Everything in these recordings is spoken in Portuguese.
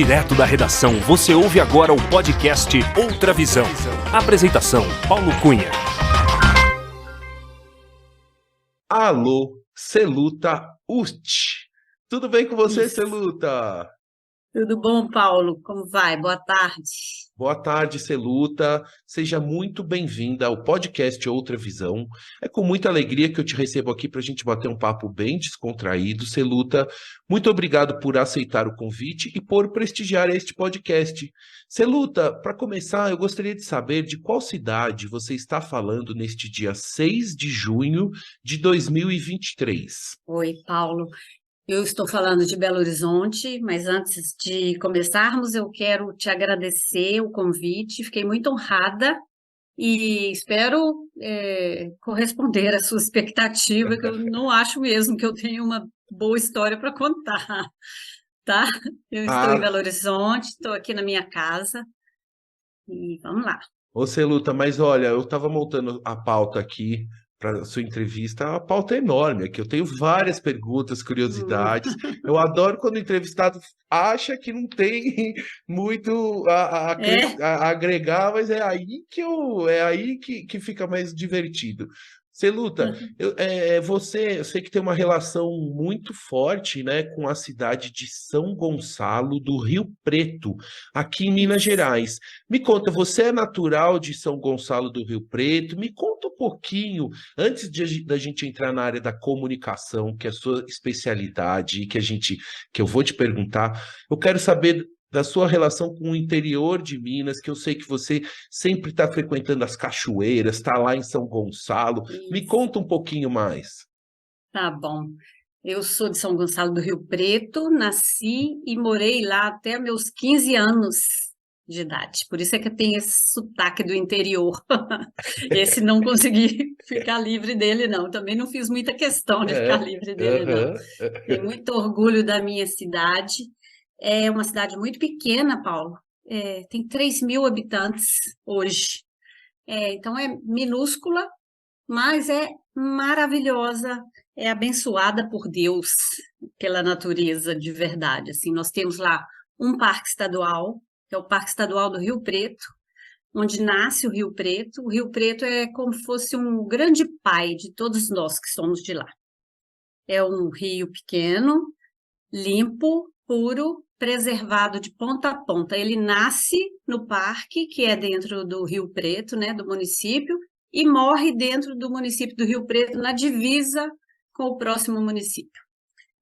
Direto da redação, você ouve agora o podcast Outra Visão. Apresentação, Paulo Cunha. Alô, Celuta Usti. Tudo bem com você, Isso. Celuta? Tudo bom, Paulo? Como vai? Boa tarde. Boa tarde, Celuta. Seja muito bem-vinda ao podcast Outra Visão. É com muita alegria que eu te recebo aqui para a gente bater um papo bem descontraído. Celuta, muito obrigado por aceitar o convite e por prestigiar este podcast. Celuta, para começar, eu gostaria de saber de qual cidade você está falando neste dia 6 de junho de 2023. Oi, Paulo. Eu estou falando de Belo Horizonte, mas antes de começarmos, eu quero te agradecer o convite. Fiquei muito honrada e espero corresponder à sua expectativa, que eu não acho mesmo que eu tenho uma boa história para contar, tá? Eu estou em Belo Horizonte, estou aqui na minha casa e vamos lá. Ô, Celuta, mas olha, eu estava montando a pauta aqui para sua entrevista, a pauta é enorme aqui, eu tenho várias perguntas, curiosidades, eu adoro quando o entrevistado acha que não tem muito a agregar, mas é aí que fica mais divertido. Celuta, eu sei que tem uma relação muito forte, né, com a cidade de São Gonçalo do Rio Preto, aqui em Minas Gerais. Me conta, você é natural de São Gonçalo do Rio Preto? Me conta um pouquinho, antes da gente entrar na área da comunicação, que é a sua especialidade, que eu vou te perguntar, eu quero saber da sua relação com o interior de Minas, que eu sei que você sempre está frequentando as cachoeiras, está lá em São Gonçalo. Me conta um pouquinho mais. Tá bom. Eu sou de São Gonçalo do Rio Preto, nasci e morei lá até meus 15 anos de idade. Por isso é que eu tenho esse sotaque do interior. Esse não consegui ficar livre dele, não. Também não fiz muita questão de ficar livre dele, não. Tenho muito orgulho da minha cidade. É uma cidade muito pequena, Paulo. Tem 3.000 habitantes hoje. Então é minúscula, mas é maravilhosa, é abençoada por Deus, pela natureza de verdade. Assim, nós temos lá um parque estadual, que é o Parque Estadual do Rio Preto, onde nasce o Rio Preto. O Rio Preto é como se fosse um grande pai de todos nós que somos de lá. É um rio pequeno, limpo, puro, preservado de ponta a ponta. Ele nasce no parque, que é dentro do Rio Preto, né, do município, e morre dentro do município do Rio Preto, na divisa com o próximo município.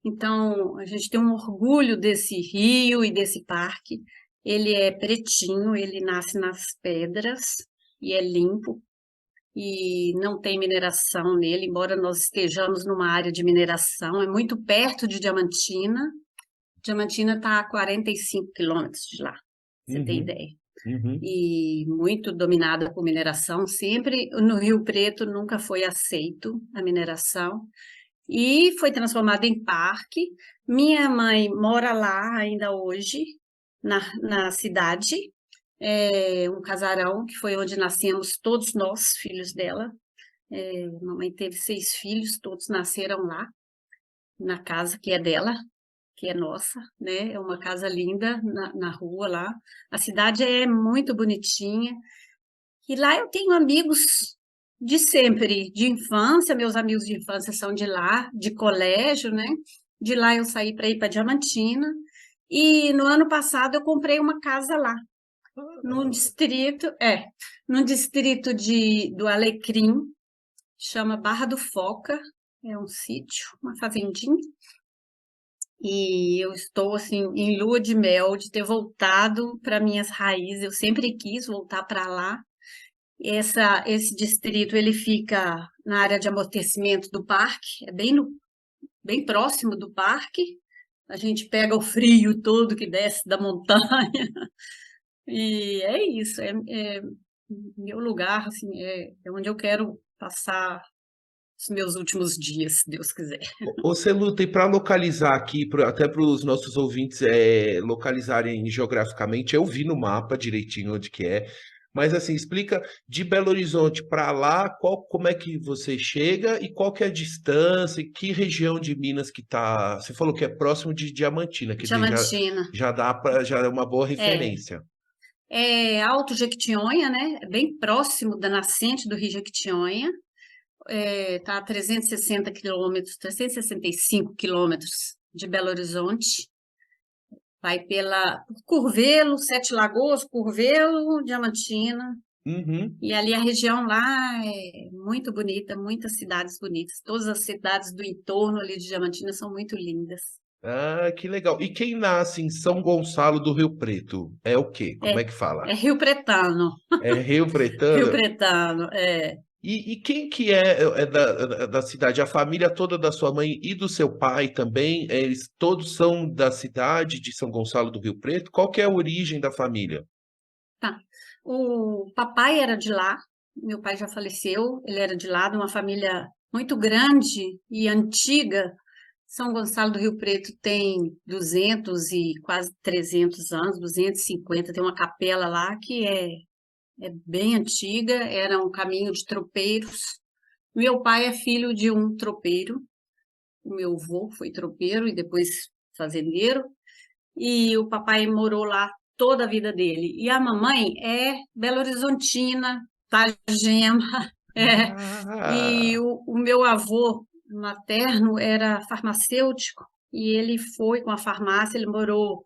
Então, a gente tem um orgulho desse rio e desse parque. Ele é pretinho, ele nasce nas pedras e é limpo e não tem mineração nele, embora nós estejamos numa área de mineração, é muito perto de Diamantina. Diamantina está a 45 quilômetros de lá, você tem ideia. E muito dominada por mineração, sempre no Rio Preto nunca foi aceito a mineração, e foi transformada em parque. Minha mãe mora lá ainda hoje, na cidade, um casarão que foi onde nascemos todos nós, filhos dela. Mamãe teve 6 filhos, todos nasceram lá, na casa que é dela, que é nossa, né? É uma casa linda na rua lá. A cidade é muito bonitinha. E lá eu tenho amigos de sempre, de infância. Meus amigos de infância são de lá, de colégio, né? De lá eu saí para ir para Diamantina. E no ano passado eu comprei uma casa lá, num distrito do Alecrim, chama Barra do Foca, é um sítio, uma fazendinha. E eu estou, assim, em lua de mel de ter voltado para minhas raízes. Eu sempre quis voltar para lá. Esse distrito, ele fica na área de amortecimento do parque, é bem próximo do parque. A gente pega o frio todo que desce da montanha. E é isso, é meu lugar, assim, é onde eu quero passar os meus últimos dias, se Deus quiser. Ô, Celuta, e para localizar aqui, até para os nossos ouvintes localizarem geograficamente, eu vi no mapa direitinho onde que é, Mas assim, explica de Belo Horizonte para lá, como é que você chega e qual que é a distância, e que região de Minas que tá. Você falou que é próximo de Diamantina, quer dizer, Diamantina. já dá para, já é uma boa É, referência. é Alto Jequitinhonha, né? É bem próximo da nascente do Rio Jequitinhonha. Tá a 360 quilômetros, 365 quilômetros de Belo Horizonte. Vai pela Curvelo, Sete Lagoas, Curvelo, Diamantina. Uhum. E ali a região lá é muito bonita, muitas cidades bonitas. Todas as cidades do entorno ali de Diamantina são muito lindas. Ah, que legal. E quem nasce em São Gonçalo do Rio Preto é o quê? Como É, é que fala? é Rio Pretano, É Rio Rio Pretano? Pretano, E quem que é da cidade? A família toda da sua mãe e do seu pai também? Eles todos são da cidade de São Gonçalo do Rio Preto? Qual que é a origem da família? tá. O papai era de lá, meu pai já faleceu, ele era de lá, de uma família muito grande e antiga. São Gonçalo do Rio Preto tem 200 e quase 300 anos, 250, tem uma capela lá que é bem antiga, era um caminho de tropeiros. Meu pai é filho de um tropeiro, o meu avô foi tropeiro e depois fazendeiro, e o papai morou lá toda a vida dele. E a mamãe é Belo Horizontina, Itagema, é. E Ah, o meu avô materno era farmacêutico e ele foi com a farmácia, ele morou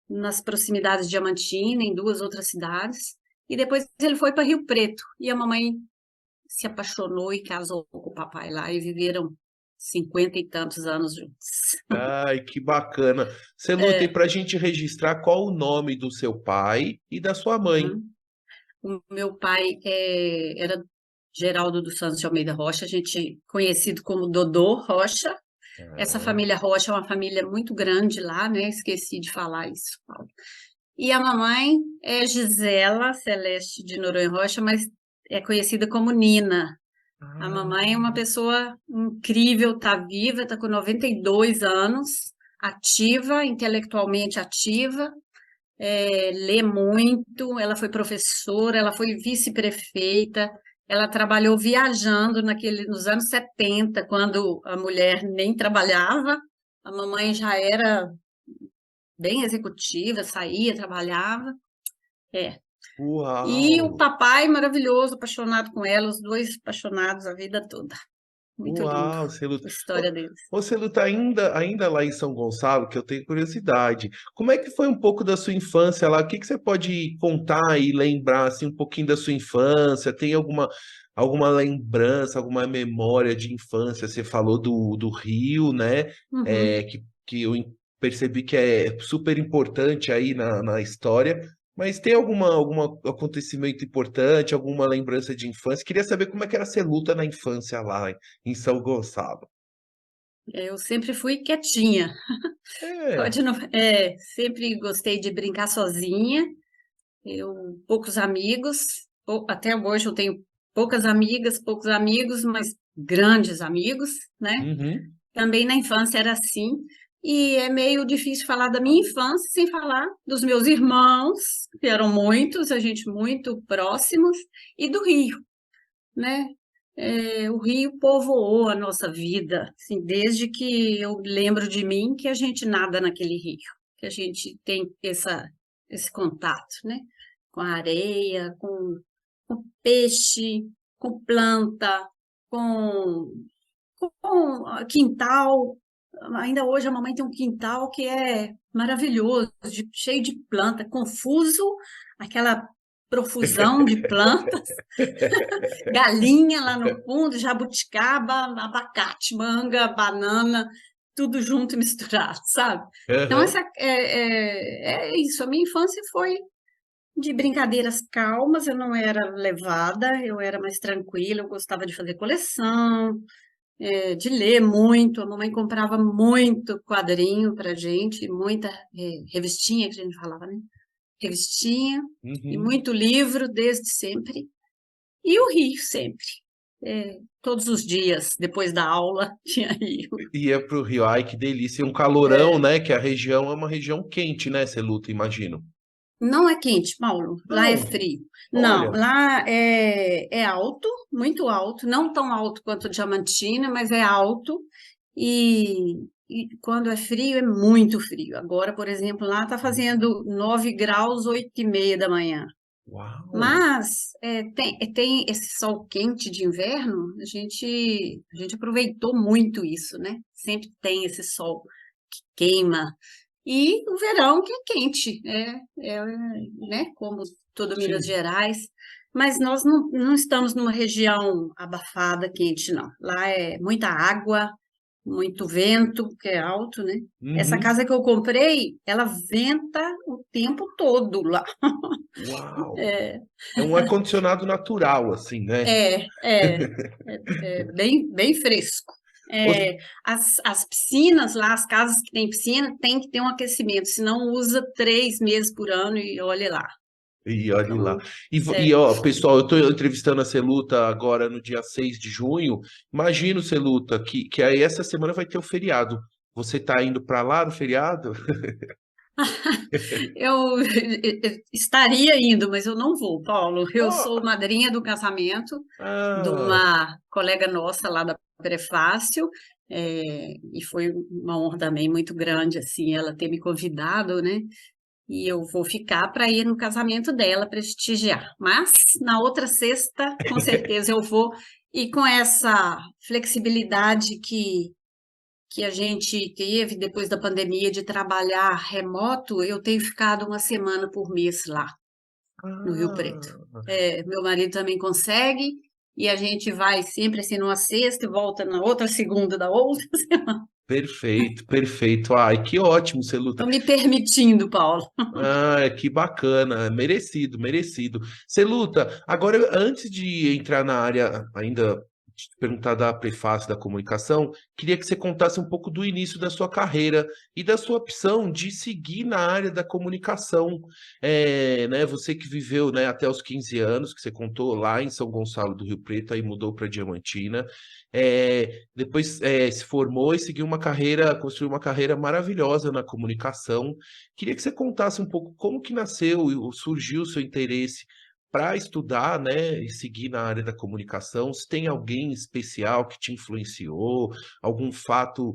nas proximidades de Diamantina, em duas outras cidades, e depois ele foi para Rio Preto. E a mamãe se apaixonou e casou com o papai lá e viveram 50 e tantos anos juntos. ai, que bacana. Você luta e para a gente registrar qual o nome do seu pai e da sua mãe. Uhum. O meu pai era Geraldo dos Santos de Almeida Rocha, a gente conhecido como Dodô Rocha. Essa Ah, família Rocha é uma família muito grande lá, né? Esqueci de falar isso, Paulo. E a mamãe é Gisela Celeste de Noronha Rocha, mas é conhecida como Nina. A mamãe é uma ah. pessoa incrível, está viva, está com 92 anos, ativa, intelectualmente ativa, lê muito, ela foi professora, ela foi vice-prefeita, ela trabalhou viajando nos anos 70, quando a mulher nem trabalhava, a mamãe já era bem executiva, saía, trabalhava. É. E o Uau! papai maravilhoso, apaixonado com ela, os dois apaixonados a vida toda. Muito lindo Uau, Celu. a história deles. Ô, Celu, tá ainda lá em São Gonçalo, que eu tenho curiosidade. Como é que foi um pouco da sua infância lá? O que que você pode contar e lembrar assim, um pouquinho da sua infância? Tem alguma lembrança, alguma memória de infância? Você falou do Rio, né? Uhum. Que eu percebi que é super importante aí na história. Mas tem algum acontecimento importante, alguma lembrança de infância? Queria saber como é que era ser luta na infância lá em São Gonçalo. Eu sempre fui quietinha. É. Pode não, sempre gostei de brincar sozinha. Eu poucos amigos, até hoje eu tenho poucas amigas, poucos amigos, mas grandes amigos, né? Uhum. Também na infância era assim. E é meio difícil falar da minha infância sem falar dos meus irmãos, que eram muitos, a gente muito próximos, e do Rio, né? O Rio povoou a nossa vida, assim, desde que eu lembro de mim que a gente nada naquele rio, que a gente tem esse contato, né? Com a areia, com peixe, com planta, com, com quintal. Ainda hoje a mamãe tem um quintal que é maravilhoso, cheio de planta, confuso, aquela profusão de plantas, galinha lá no fundo, jabuticaba, abacate, manga, banana, tudo junto e misturado, sabe? Então, Aham. é isso. A minha infância foi de brincadeiras calmas, eu não era levada, eu era mais tranquila, eu gostava de fazer coleção, de ler muito. A mamãe comprava muito quadrinho para gente, muita revistinha que a gente falava, né? Revistinha e Uhum. muito livro desde sempre. E o Rio sempre. Todos os dias, depois da aula, tinha Rio. Ia pro Rio. Ai, que delícia. E um calorão, É, né? Que a região é uma região quente, né? Você luta, imagino. Não é quente, Paulo. Lá é Não, frio. Não, olha, lá é alto, muito alto, não tão alto quanto Diamantina, mas é alto. E quando é frio, é muito frio. Agora, por exemplo, lá está fazendo 9 graus, 8h30 da manhã. uau, Mas tem esse sol quente de inverno, a gente aproveitou muito isso, né? Sempre tem esse sol que queima. E o verão que é quente, né? Como todo Minas sim. Gerais. Mas nós não estamos numa região abafada, quente, não. Lá é muita água, muito vento, que é alto, né? Essa Uhum, casa que eu comprei, ela venta o tempo todo lá. uau. É, É um ar-condicionado natural, assim, né? é, é, é bem, bem fresco. Ô, As piscinas lá, as casas que têm piscina, tem que ter um aquecimento, senão usa 3 meses por ano e olha lá. e olhe lá. Então, E, é, ó, pessoal, eu estou entrevistando a Celuta agora no dia 6 de junho. Imagino, Celuta, que aí essa semana vai ter o feriado. Você está indo para lá no feriado? eu estaria indo, mas eu não vou, Paulo. Eu sou Oh, madrinha do casamento de ah, uma colega nossa lá da Prefácio, e foi uma honra também muito grande, assim, ela ter me convidado, né? E eu vou ficar para ir no casamento dela prestigiar. Mas na outra sexta, com certeza eu vou. E com essa flexibilidade que a gente teve depois da pandemia de trabalhar remoto, eu tenho ficado uma semana por mês lá no Rio Preto. ah. Meu marido também consegue, e a gente vai sempre assim numa sexta e volta na outra segunda da outra semana. Perfeito, perfeito. Ai, que ótimo, Celuta. Estou me permitindo, Paulo. Ah, que bacana, merecido, merecido. Celuta, agora antes de entrar na área ainda de te perguntar da prefácio da comunicação, queria que você contasse um pouco do início da sua carreira e da sua opção de seguir na área da comunicação. Né, você que viveu, né, até os 15 anos, que você contou lá em São Gonçalo do Rio Preto, aí mudou para Diamantina. Depois se formou e seguiu uma carreira, construiu uma carreira maravilhosa na comunicação. Queria que você contasse um pouco como que nasceu e surgiu o seu interesse para estudar, né, e seguir na área da comunicação. Se tem alguém especial que te influenciou, algum fato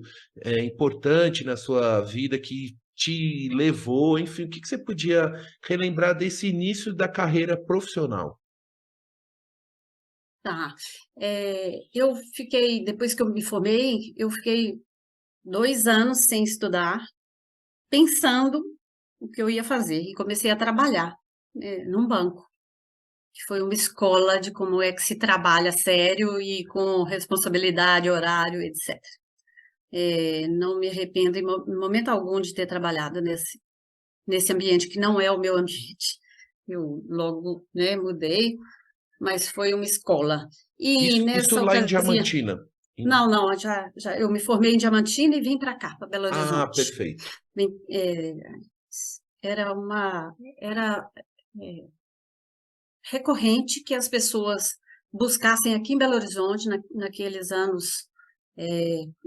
importante na sua vida que te levou, enfim, o que que você podia relembrar desse início da carreira profissional? Tá. Eu fiquei, depois que eu me formei, eu fiquei 2 anos sem estudar, pensando o que eu ia fazer, e comecei a trabalhar, num banco, que foi uma escola de como é que se trabalha sério e com responsabilidade, horário, etc. Não me arrependo em momento algum de ter trabalhado nesse ambiente que não é o meu ambiente. Eu logo, né, mudei, mas foi uma escola. E Isso nessa lá em ocasião, Diamantina. não, já eu me formei em Diamantina e vim para cá, para Belo Ah, Horizonte. perfeito. Vim- é, era recorrente que as pessoas buscassem aqui em Belo Horizonte, naqueles anos,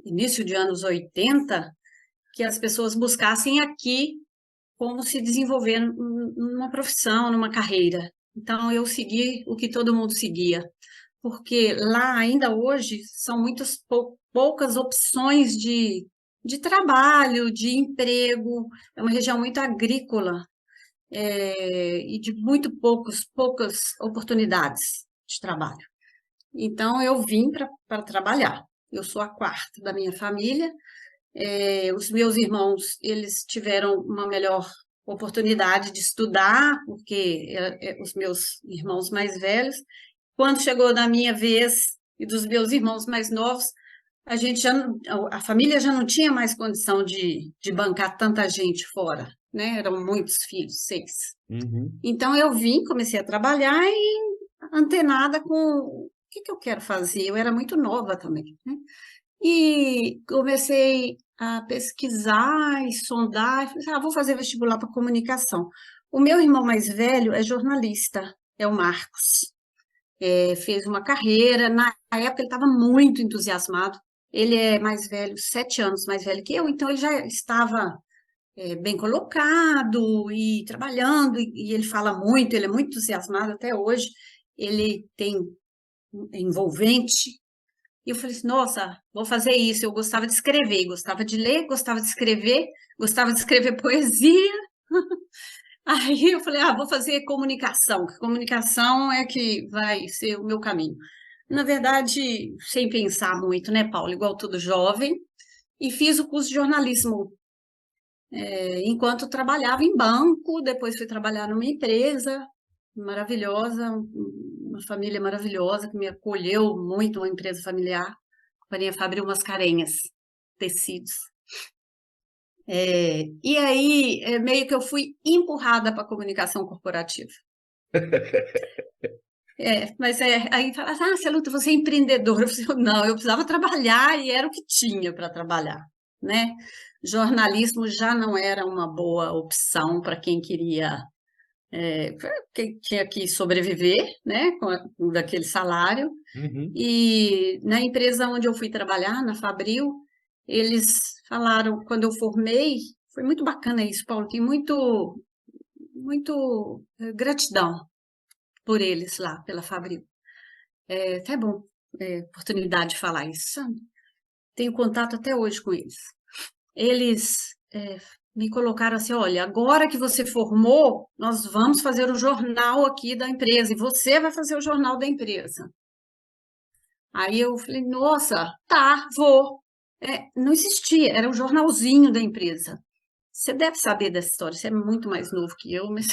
início de anos 80, que as pessoas buscassem aqui como se desenvolver numa profissão, numa carreira. Então, eu segui o que todo mundo seguia, porque lá ainda hoje são muitas poucas opções de trabalho, de emprego, é uma região muito agrícola, e de muito poucas oportunidades de trabalho. Então, eu vim para trabalhar. Eu sou a quarta da minha família. Os meus irmãos, eles tiveram uma melhor oportunidade de estudar, porque os meus irmãos mais velhos, quando chegou na minha vez e dos meus irmãos mais novos, a gente a família já não tinha mais condição de bancar tanta gente fora, né? Eram muitos filhos, 6. Uhum. Então eu vim, comecei a trabalhar e antenada com o que eu quero fazer. Eu era muito nova também, né? E comecei a pesquisar e sondar. E falei, vou fazer vestibular para comunicação. O meu irmão mais velho é jornalista, é o Marcos. Fez uma carreira. Na época ele estava muito entusiasmado. Ele é mais velho, 7 anos mais velho que eu, então ele já estava bem colocado e trabalhando, e ele fala muito, ele é muito entusiasmado até hoje, ele é envolvente. E eu falei assim, nossa, vou fazer isso. Eu gostava de escrever, gostava de ler, gostava de escrever poesia. Aí eu falei, vou fazer comunicação, que comunicação é que vai ser o meu caminho. Na verdade, sem pensar muito, né, Paulo? Igual todo jovem, e fiz o curso de jornalismo enquanto trabalhava em banco, depois fui trabalhar numa empresa maravilhosa, uma família maravilhosa que me acolheu muito, uma empresa familiar, a Companhia Fabril Mascarenhas, tecidos. E aí, meio que eu fui empurrada para a comunicação corporativa. Mas aí fala, Celuta, você é empreendedora. Eu falei, não, eu precisava trabalhar e era o que tinha para trabalhar, né? Jornalismo já não era uma boa opção para quem quem tinha que sobreviver, né, com daquele salário. Uhum. E na empresa onde eu fui trabalhar, na Fabril, eles falaram, quando eu formei, foi muito bacana isso, Paulo, tem muito gratidão por eles lá, pela Fabril. É até bom oportunidade de falar isso, sabe? Tenho contato até hoje com eles. Eles me colocaram assim, olha, agora que você formou, nós vamos fazer o jornal aqui da empresa, e você vai fazer o jornal da empresa. Aí eu falei, nossa, tá, vou. Não existia, era o jornalzinho da empresa. Você deve saber dessa história, você é muito mais novo que eu, mas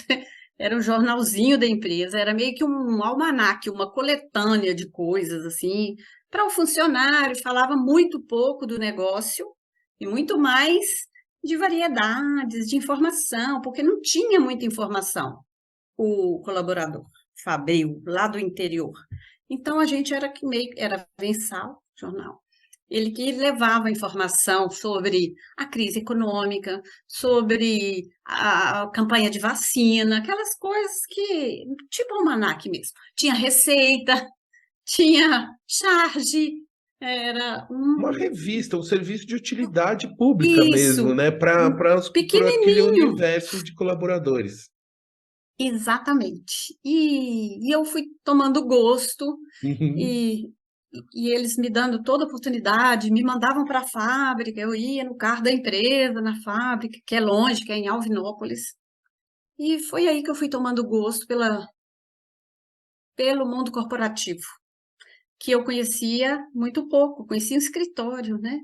era um jornalzinho da empresa, era meio que um almanaque, uma coletânea de coisas, assim, para o funcionário, falava muito pouco do negócio e muito mais de variedades, de informação, porque não tinha muita informação, o colaborador, Fabril, lá do interior. Então, a gente era mensal, jornal. Ele que levava informação sobre a crise econômica, sobre a campanha de vacina, aquelas coisas que, tipo almanaque mesmo. Tinha receita, tinha charge, era Uma revista, um serviço de utilidade pública mesmo, isso, né? Para aquele pequenininho. universo de colaboradores. Exatamente. E eu fui tomando gosto, Uhum. e, e eles me dando toda a oportunidade, me mandavam para a fábrica, eu ia no carro da empresa, na fábrica, que é longe, que é em Alvinópolis. E foi aí que eu fui tomando gosto pelo mundo corporativo, que eu conhecia muito pouco, conhecia o escritório, né?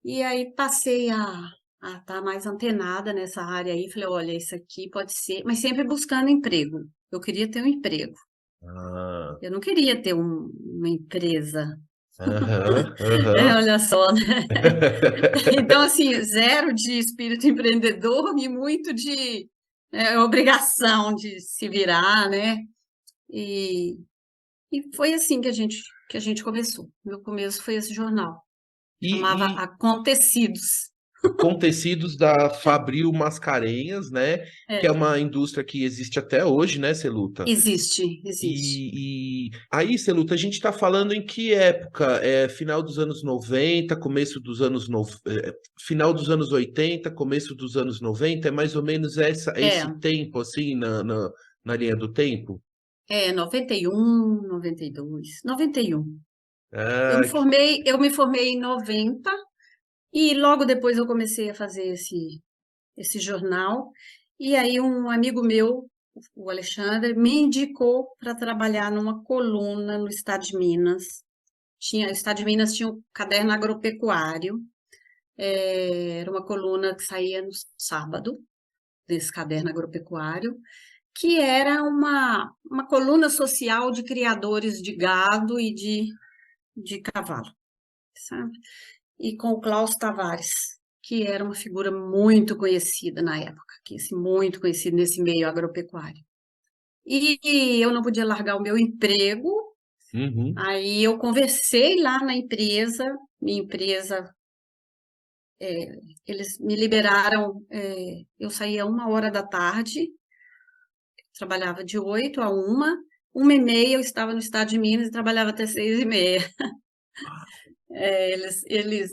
E aí passei a estar mais antenada nessa área aí, falei, olha, isso aqui pode ser, mas sempre buscando emprego. Eu queria ter um emprego. Ah, Eu não queria ter uma empresa. aham, aham. Olha só, né? Então, assim, zero de espírito empreendedor e muito de obrigação de se virar, né? E, e foi assim que a gente começou. Meu começo foi esse jornal. Chamava E Acontecidos. com tecidos da Fabril Mascarenhas, né? Que é É, uma indústria que existe até hoje, né, Celuta? existe. E aí, Celuta, a gente está falando em que época? É final dos anos 90, começo dos final dos anos 80, começo dos anos 90, é mais ou menos É, esse tempo, assim, na linha do tempo? 91, 92, 91. Ah, Eu me formei em 90 e logo depois eu comecei a fazer esse jornal. E aí um amigo meu, o Alexandre, me indicou para trabalhar numa coluna no Estado de Minas. O Estado de Minas tinha um caderno agropecuário. Era uma coluna que saía no sábado, desse caderno agropecuário, que era uma coluna social de criadores de gado e de cavalo, sabe? E com o Klaus Tavares, que era uma figura muito conhecida na época, muito conhecido nesse meio agropecuário. E eu não podia largar o meu emprego, uhum. aí eu conversei lá na empresa, minha empresa, eles me liberaram, eu saía 1 hora da tarde, trabalhava de 8 a 1h30 eu estava no estado de Minas e trabalhava até 6h30.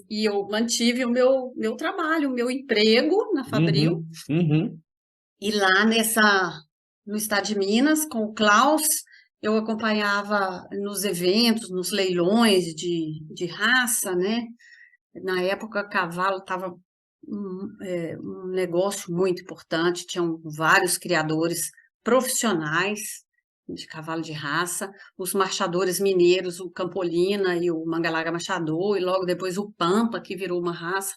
E eu mantive o meu trabalho, o meu emprego na Fabril, Uhum, uhum. e lá no estado de Minas, com o Klaus, eu acompanhava nos eventos, nos leilões de raça, né? Na época, cavalo estava um negócio muito importante, tinham vários criadores profissionais de cavalo de raça, os marchadores mineiros, o Campolina e o Mangalaga Machador, e logo depois o Pampa, que virou uma raça.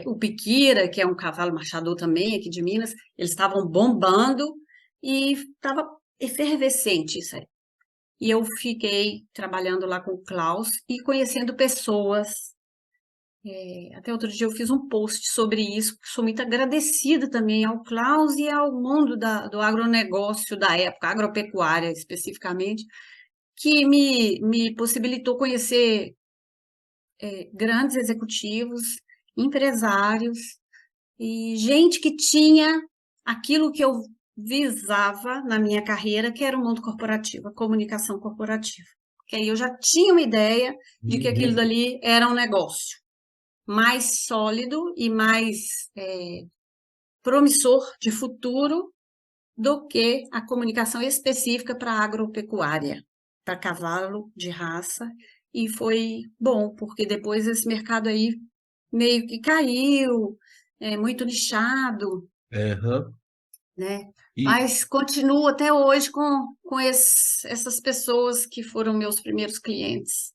O Piquira, que é um cavalo marchador também aqui de Minas, eles estavam bombando e estava efervescente isso aí. E eu fiquei trabalhando lá com o Klaus e conhecendo pessoas. Até outro dia eu fiz um post sobre isso, porque sou muito agradecida também ao Klaus e ao mundo do agronegócio da época, agropecuária especificamente, que me possibilitou conhecer grandes executivos, empresários e gente que tinha aquilo que eu visava na minha carreira, que era o mundo corporativo, a comunicação corporativa. Que aí eu já tinha uma ideia de que aquilo Uhum. dali era um negócio mais sólido e mais promissor de futuro do que a comunicação específica para a agropecuária, para cavalo de raça. E foi bom, porque depois esse mercado aí meio que caiu, muito nichado, Aham. né? E, Mas continuo até hoje com essas pessoas que foram meus primeiros clientes.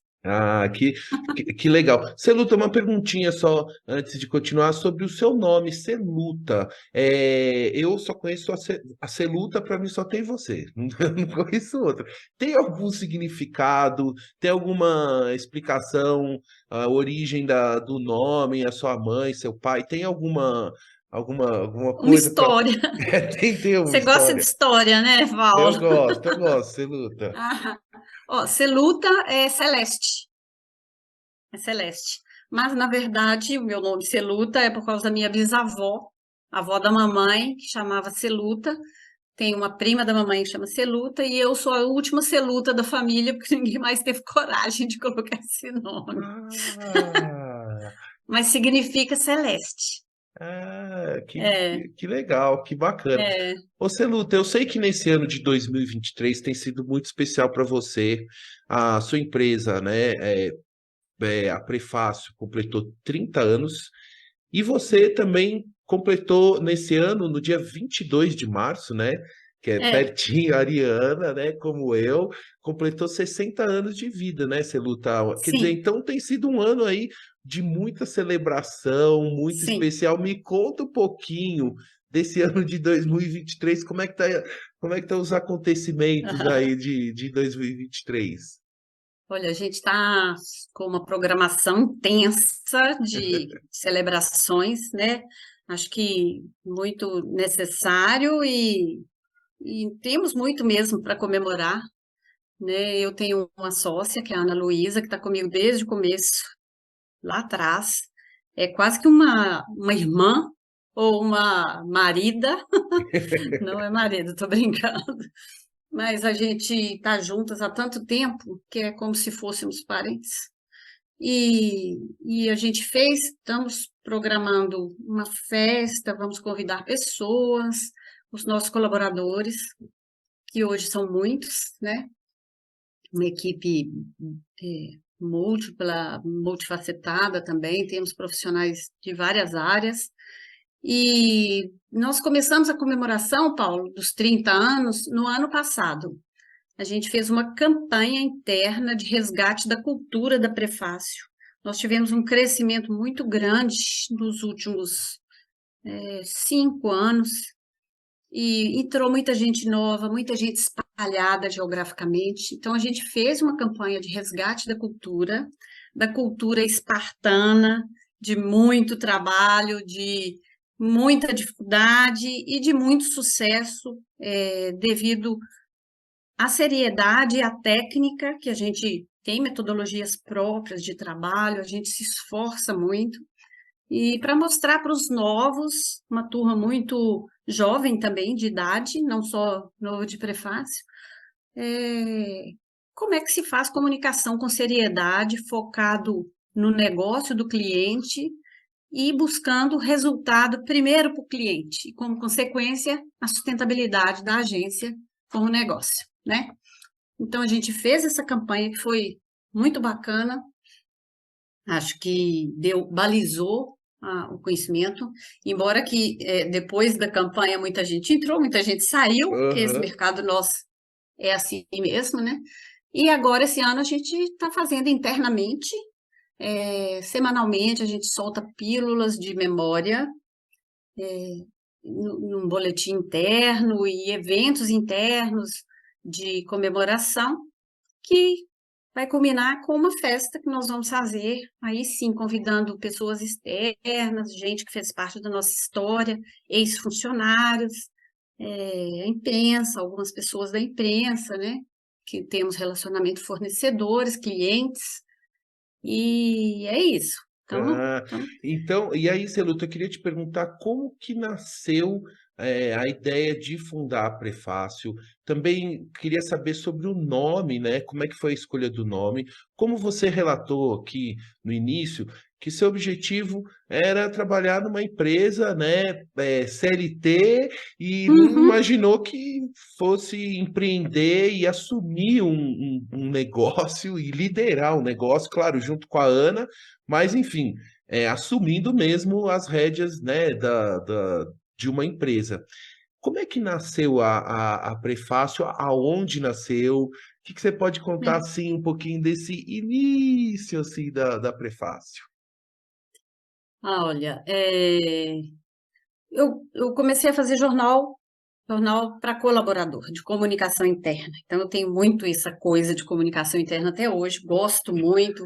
que legal. Celuta, uma perguntinha só antes de continuar sobre o seu nome, Celuta. Eu só conheço a Celuta, para mim só tem você, eu não conheço outra. Tem algum significado? Tem alguma explicação, a origem do nome, a sua mãe, seu pai? Tem alguma Uma coisa para. história. Tem uma Você gosta de história. história, né, Val? Eu gosto, Celuta. Ah, ó, Celuta é Celeste. É Celeste. Mas, na verdade, o meu nome Celuta é por causa da minha bisavó, avó da mamãe, que chamava Celuta. Tem uma prima da mamãe que chama Celuta, e eu sou a última Celuta da família, porque ninguém mais teve coragem de colocar esse nome. Ah! Mas significa Celeste. Ah, É, que legal, que bacana. é, Você, Luta, eu sei que nesse ano de 2023 tem sido muito especial para você. A sua empresa, né, a Prefácio, completou 30 anos e você também completou nesse ano, no dia 22 de março, né, que é é. pertinho, a Ariana, né, como eu, completou 60 anos de vida, né, Celuta? Quer dizer, Sim, então tem sido um ano aí de muita celebração, muito sim. especial. Me conta um pouquinho desse ano de 2023, como é que tá os acontecimentos aí de 2023? Olha, a gente está com uma programação intensa de celebrações, né? Acho que muito necessário e temos muito mesmo para comemorar, né? Eu tenho uma sócia, que é a Ana Luísa, que está comigo desde o começo, lá atrás. É quase que uma irmã ou uma marida. Não é marido, estou brincando. Mas a gente está juntas há tanto tempo que é como se fôssemos parentes. E a gente estamos programando uma festa, vamos convidar pessoas, os nossos colaboradores, que hoje são muitos, né? Uma equipe múltipla, multifacetada também, temos profissionais de várias áreas. E nós começamos a comemoração, Paulo, dos 30 anos no ano passado. A gente fez uma campanha interna de resgate da cultura da Prefácio. Nós tivemos um crescimento muito grande nos últimos 5 anos e entrou muita gente nova, muita gente espalhada geograficamente. Então, a gente fez uma campanha de resgate da cultura espartana, de muito trabalho, de muita dificuldade e de muito sucesso, devido a seriedade e a técnica, que a gente tem metodologias próprias de trabalho, a gente se esforça muito, e para mostrar para os novos, uma turma muito jovem também, de idade, não só novo de prefácio, é, como é que se faz comunicação com seriedade, focado no negócio do cliente e buscando resultado primeiro para o cliente, e como consequência, a sustentabilidade da agência como negócio, né? Então, a gente fez essa campanha que foi muito bacana, acho que balizou o conhecimento, embora que depois da campanha muita gente entrou, muita gente saiu, porque esse Aham. mercado nosso é assim mesmo, né? E agora, esse ano, a gente está fazendo internamente, semanalmente, a gente solta pílulas de memória, num boletim interno e eventos internos de comemoração, que vai culminar com uma festa que nós vamos fazer, aí sim, convidando pessoas externas, gente que fez parte da nossa história, ex-funcionários, a imprensa, algumas pessoas da imprensa, né? Que temos relacionamento fornecedores, clientes, e é isso. Ah, então, e aí, Celuto, eu queria te perguntar como que nasceu a ideia de fundar a Prefácio. Também queria saber sobre o nome, né? Como é que foi a escolha do nome? Como você relatou aqui no início que seu objetivo era trabalhar numa empresa, né, CLT, e não Uhum. imaginou que fosse empreender e assumir um negócio e liderar um negócio, claro, junto com a Ana, mas, enfim, assumindo mesmo as rédeas, né, de uma empresa. Como é que nasceu a Prefácio? Aonde nasceu? O que que você pode contar, assim, um pouquinho desse início, assim, da Prefácio? Olha, eu comecei a fazer jornal para colaborador, de comunicação interna. Então, eu tenho muito essa coisa de comunicação interna até hoje, gosto muito,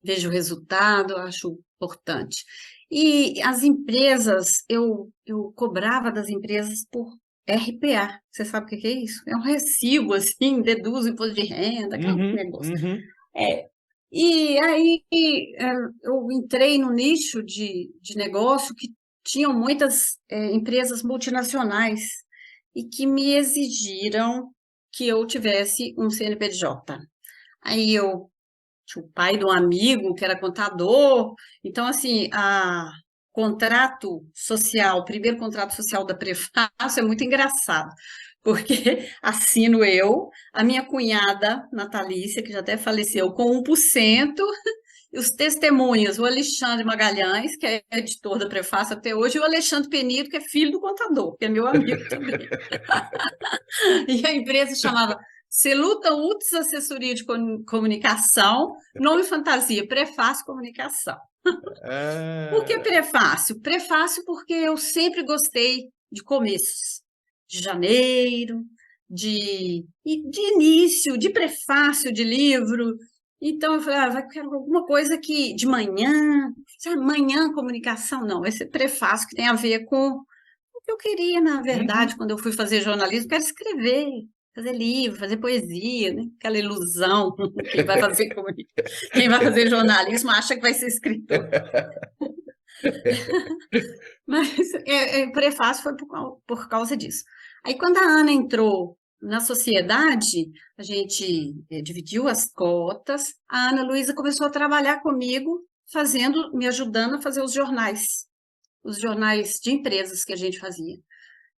vejo o resultado, acho importante. E as empresas, eu cobrava das empresas por RPA. Você sabe o que que é isso? É um recibo, assim, deduz o imposto de renda, aquele Uhum, negócio. uhum. É. E aí eu entrei no nicho de negócio que tinham muitas empresas multinacionais e que me exigiram que eu tivesse um CNPJ. Aí eu tinha o pai de um amigo que era contador, então assim, contrato social, o primeiro contrato social da Prefácio é muito engraçado, porque assino eu, a minha cunhada Natalícia, que já até faleceu, com 1%, e os testemunhas, o Alexandre Magalhães, que é editor da Prefácio até hoje, e o Alexandre Penido, que é filho do contador, que é meu amigo também. E a empresa chamava Celuta Uts Assessoria de Comunicação, nome fantasia, Prefácio Comunicação. Por que Ah, prefácio? Prefácio porque eu sempre gostei de começos, de janeiro, de início, de prefácio de livro. Então eu falei, eu quero alguma coisa que de manhã, sabe, manhã comunicação, não, esse prefácio que tem a ver com o que eu queria, na verdade, uhum. quando eu fui fazer jornalismo, eu quero escrever, fazer livro, fazer poesia, né? Aquela ilusão, quem vai fazer jornalismo acha que vai ser escritor. Mas o prefácio foi por causa disso. Aí, quando a Ana entrou na sociedade, a gente dividiu as cotas, a Ana Luísa começou a trabalhar comigo, me ajudando a fazer os jornais de empresas que a gente fazia.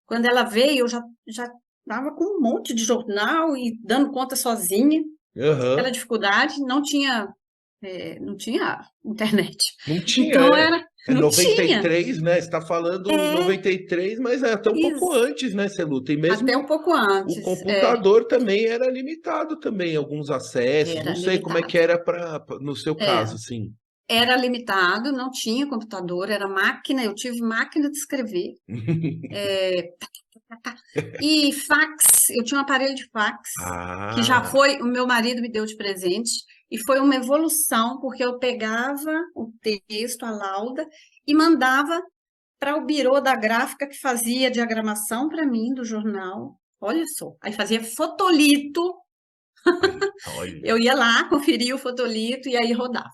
Quando ela veio, eu já estava com um monte de jornal e dando conta sozinha. Aquela Aham. dificuldade, não tinha internet. Não tinha, Então, é não noventa e tinha. três, né? Você está falando É, 93, mas é até um pouco isso. antes, né, Celuta? E Até um mesmo pouco o antes, computador também era limitado também, alguns acessos. era Não sei como é que limitado. era no seu É, caso, sim. era limitado, não tinha computador, era máquina, eu tive máquina de escrever. E fax, eu tinha um aparelho de fax, que já Ah, foi, o meu marido me deu de presente, e foi uma evolução, porque eu pegava o texto, a lauda, e mandava para o birô da gráfica que fazia a diagramação para mim do jornal. Olha só, aí fazia fotolito, olha. eu ia lá, conferia o fotolito e aí rodava.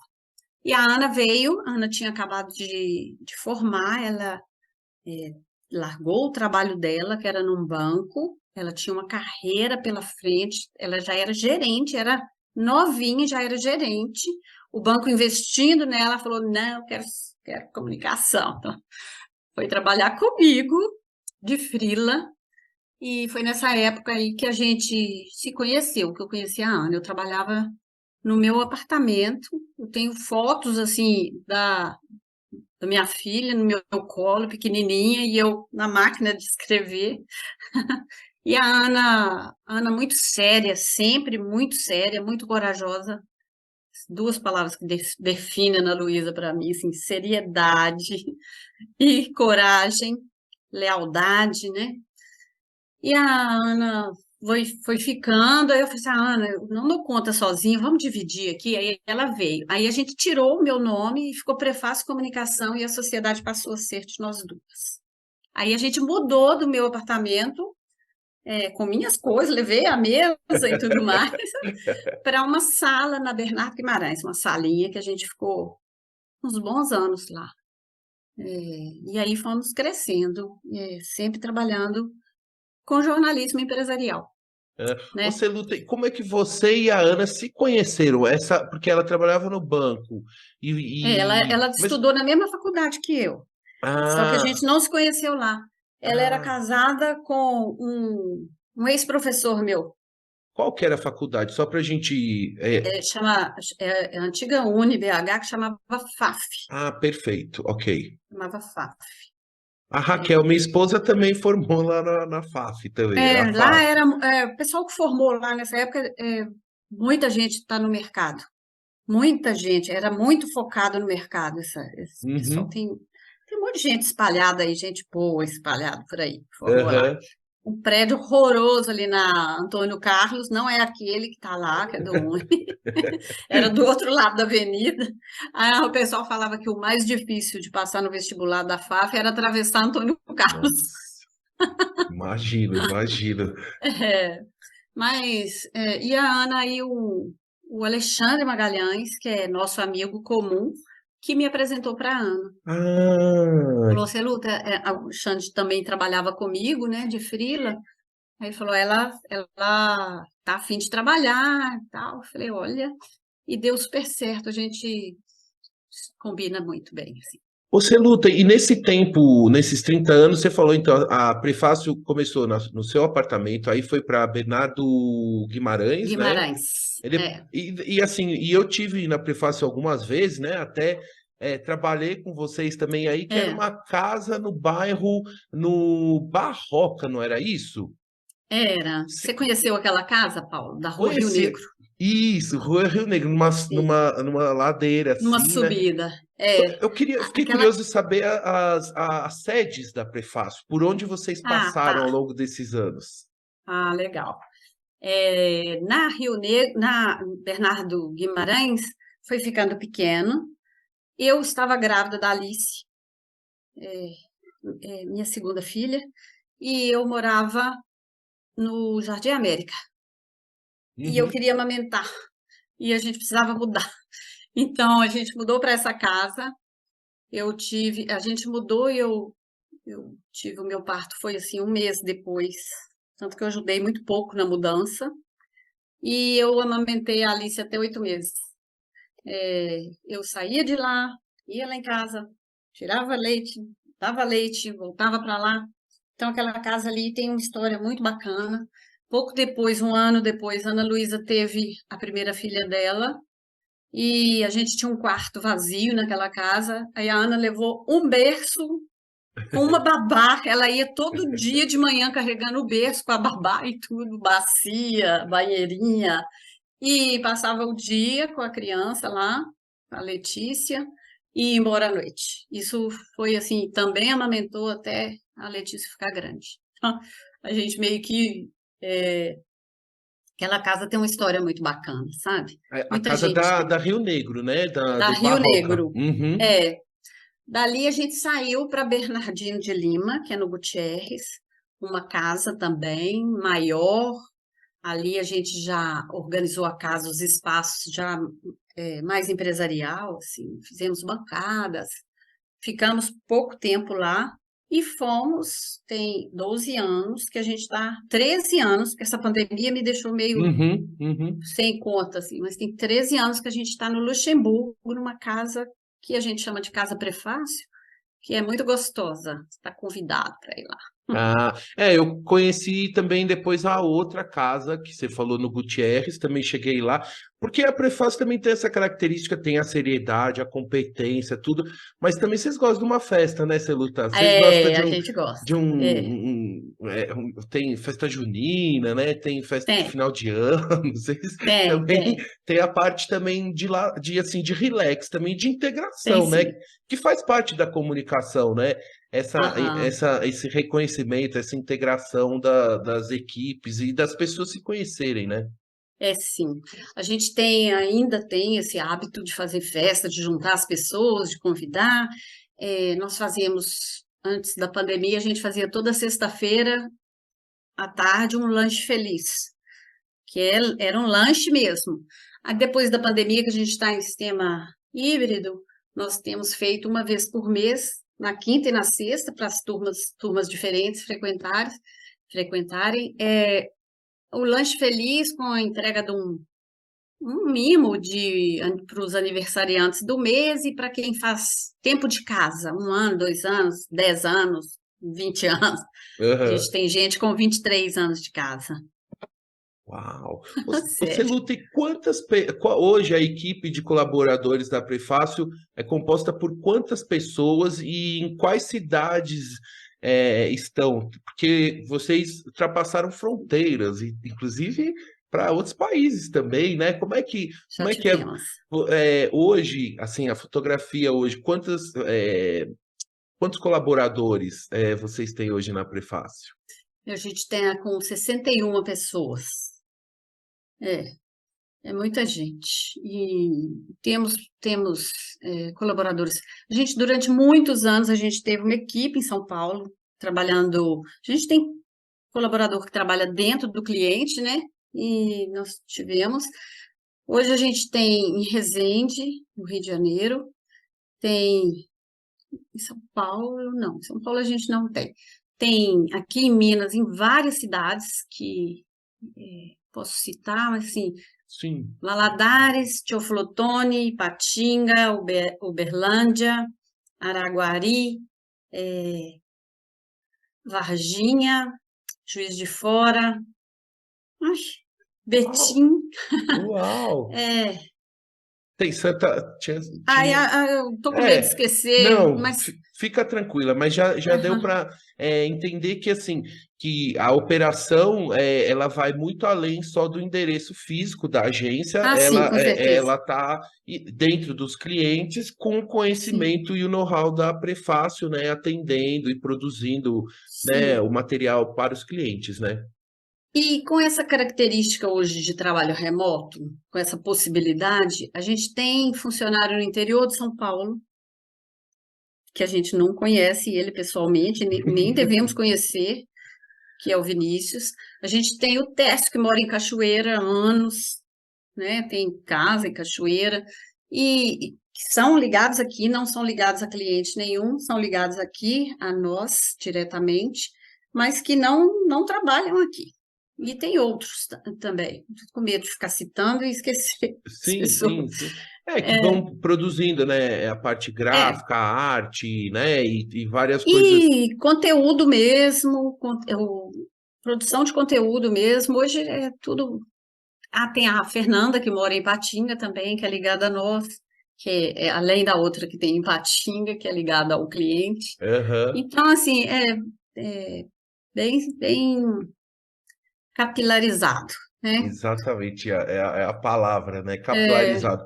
E a Ana veio, a Ana tinha acabado de formar, ela largou o trabalho dela, que era num banco, ela tinha uma carreira pela frente, ela já era gerente, era novinha, já era gerente. O banco investindo nela, falou, não, eu quero comunicação. Então, foi trabalhar comigo, de freela, e foi nessa época aí que a gente se conheceu, que eu conheci a Ana. Eu trabalhava no meu apartamento, eu tenho fotos, assim, da minha filha no meu colo, pequenininha, e eu na máquina de escrever. E a Ana muito séria, sempre muito séria, muito corajosa. Duas palavras que definem a Ana Luísa para mim, assim, seriedade e coragem, lealdade, né? E a Ana foi ficando, aí eu falei assim, Ana, eu não dou conta sozinha, vamos dividir aqui. Aí ela veio. Aí a gente tirou o meu nome e ficou Prefácio Comunicação e a sociedade passou a ser de nós duas. Aí a gente mudou do meu apartamento, com minhas coisas, levei a mesa e tudo mais, para uma sala na Bernardo Guimarães, uma salinha que a gente ficou uns bons anos lá. E aí fomos crescendo, sempre trabalhando com jornalismo empresarial, né? Você luta. Como é que você e a Ana se conheceram? Porque ela trabalhava no banco. Ela Mas, estudou na mesma faculdade que eu, só que a gente ah, não se conheceu lá. Ela era ah, casada com um ex-professor meu, qual que era a faculdade? Só para a gente. a antiga UniBH, que chamava FAF. Perfeito, ok. Chamava FAF. A Raquel, minha esposa, também formou lá na FAF também, era a Lá FAF. era o pessoal que formou lá nessa época, muita gente está no mercado. Muita gente, era muito focado no mercado. Esse pessoal Uhum, tem um monte de gente espalhada aí, gente boa espalhada por aí, que formou lá. aham. Um prédio horroroso ali na Antônio Carlos, não é aquele que está lá, que é do Uni, era do outro lado da avenida. Aí o pessoal falava que o mais difícil de passar no vestibular da FAF era atravessar Antônio Carlos. Nossa, imagino, imagino. É, e a Ana e o Alexandre Magalhães, que é nosso amigo comum, que me apresentou para a Ana. Ah, Falou, você luta, o Xande também trabalhava comigo, né, de freela. Aí ele falou, ela tá a fim de trabalhar e tal. Eu falei, olha, e deu super certo, a gente combina muito bem, assim. você luta, e nesse tempo, nesses 30 anos, você falou, então, a Prefácio começou no seu apartamento, aí foi para Bernardo Guimarães, né? Guimarães, Assim, eu tive na Prefácio algumas vezes, né? Até trabalhei com vocês também aí, que era é, uma casa no bairro, no Barroca, não era isso? era. Você Se- conheceu aquela casa, Paulo, da Rua Rio Conheci. Negro? Isso, Rua Rio Negro, numa, Sim. numa ladeira Numa assim, né? subida. Fiquei Aquela. curioso de saber as sedes da Prefácio, por onde vocês Ah, passaram ao tá. longo desses anos. Ah, legal. Na Rio Negro, na Bernardo Guimarães, foi ficando pequeno. Eu estava grávida da Alice, minha segunda filha, e eu morava no Jardim América. E eu Uhum. queria amamentar, e a gente precisava mudar. Então, a gente mudou para essa casa. A gente mudou e eu tive o meu parto, foi assim, um mês depois. Tanto que eu ajudei muito pouco na mudança. E eu amamentei a Alice até 8 meses. Eu saía de lá em casa, tirava leite, dava leite, voltava para lá. Então, aquela casa ali tem uma história muito bacana. Pouco depois, um ano depois, Ana Luísa teve a primeira filha dela e a gente tinha um quarto vazio naquela casa. Aí a Ana levou um berço com uma babá. Ela ia todo dia de manhã carregando o berço com a babá e tudo, bacia, banheirinha. E passava o dia com a criança lá, a Letícia, e ia embora à noite. Isso foi assim, também amamentou até a Letícia ficar grande. Então, a gente meio que. Aquela casa tem uma história muito bacana, sabe? A Muita casa gente da Rio Negro, né? da Do Rio Barroca. Negro. Uhum. É. Dali a gente saiu para Bernardino de Lima, que é no Gutierrez, uma casa também maior. Ali a gente já organizou a casa, os espaços já mais empresarial, assim, fizemos bancadas, ficamos pouco tempo lá E fomos, tem 12 anos, que a gente está, 13 anos, porque essa pandemia me deixou meio Uhum, uhum. sem conta, assim, mas tem 13 anos que a gente está no Luxemburgo, numa casa que a gente chama de Casa Prefácio, que é muito gostosa. Está convidado para ir lá. Ah, eu conheci também depois a outra casa que você falou no Gutierrez, também cheguei lá, porque a Prefácio também tem essa característica, tem a seriedade, a competência, tudo, mas também vocês gostam de uma festa, né, Celuta? Vocês gostam É, a gente de gosta. É, tem festa junina, né? Tem festa de tem, final de ano, vocês tem, também tem, tem a parte também de lá, de assim, de relax, também de tem integração, né? sim. Que faz parte da comunicação, né? Aham. Esse reconhecimento, essa integração das equipes e das pessoas se conhecerem, né? É sim. A gente ainda tem esse hábito de fazer festa, de juntar as pessoas, de convidar. Nós fazíamos, antes da pandemia, a gente fazia toda sexta-feira à tarde um lanche feliz, era um lanche mesmo. Aí depois da pandemia, que a gente está em sistema híbrido, nós temos feito uma vez por mês, na quinta e na sexta, para as turmas diferentes frequentarem. O lanche feliz com a entrega de um mimo para os aniversariantes do mês e para quem faz tempo de casa, 1 ano, 2 anos, 10 anos, 20 anos. A Aham. gente tem gente com 23 anos de casa. Uau! Você Sério. luta e hoje a equipe de colaboradores da Prefácio é composta por quantas pessoas e em quais cidades estão? Porque vocês ultrapassaram fronteiras, inclusive para outros países também, né? Já Como é que é, tivemos. hoje, assim, a fotografia hoje? Quantos colaboradores vocês têm hoje na Prefácio? A gente tem com 61 pessoas. É, é muita gente. E temos colaboradores. Durante muitos anos, a gente teve uma equipe em São Paulo, trabalhando. A gente tem colaborador que trabalha dentro do cliente, né? E nós tivemos. Hoje a gente tem em Resende, no Rio de Janeiro, tem em São Paulo, não, em São Paulo a gente não tem. Tem aqui em Minas, em várias cidades que posso citar, mas assim, Sim. Valadares, Teoflotone, Ipatinga, Uberlândia, Araguari, Varginha, Juiz de Fora, ai, Uau! Betim, Uau! é, Tem Santa. ai, Tinha. eu tô com medo de É, esquecer, não, mas fica tranquila, mas já deu aham. para entender que assim que a operação ela vai muito além só do endereço físico da agência, Ah, sim, com certeza, ela está dentro dos clientes com o sim, conhecimento e o know-how da Prefácio, né, atendendo e produzindo, né, sim. o material para os clientes, né? E com essa característica hoje de trabalho remoto, com essa possibilidade, a gente tem funcionário no interior de São Paulo, que a gente não conhece ele pessoalmente, nem devemos conhecer, que é o Vinícius. A gente tem o Técio, que mora em Cachoeira há anos, né? Tem casa em Cachoeira, e que são ligados aqui, não são ligados a cliente nenhum, são ligados aqui a nós diretamente, mas que não trabalham aqui. E tem outros também. Tô com medo de ficar citando e esquecer as Sim, sim, pessoas. sim. Que vão produzindo, né, a parte É, gráfica, a arte, né, e várias coisas. e conteúdo mesmo, produção de conteúdo mesmo. Hoje é tudo. Ah, tem a Fernanda, que mora em Ipatinga também, que é ligada a nós, que além da outra que tem em Ipatinga, que é ligada ao cliente. Aham, Então, assim, é bem capilarizado, né? exatamente, é a palavra, né, É, capilarizado.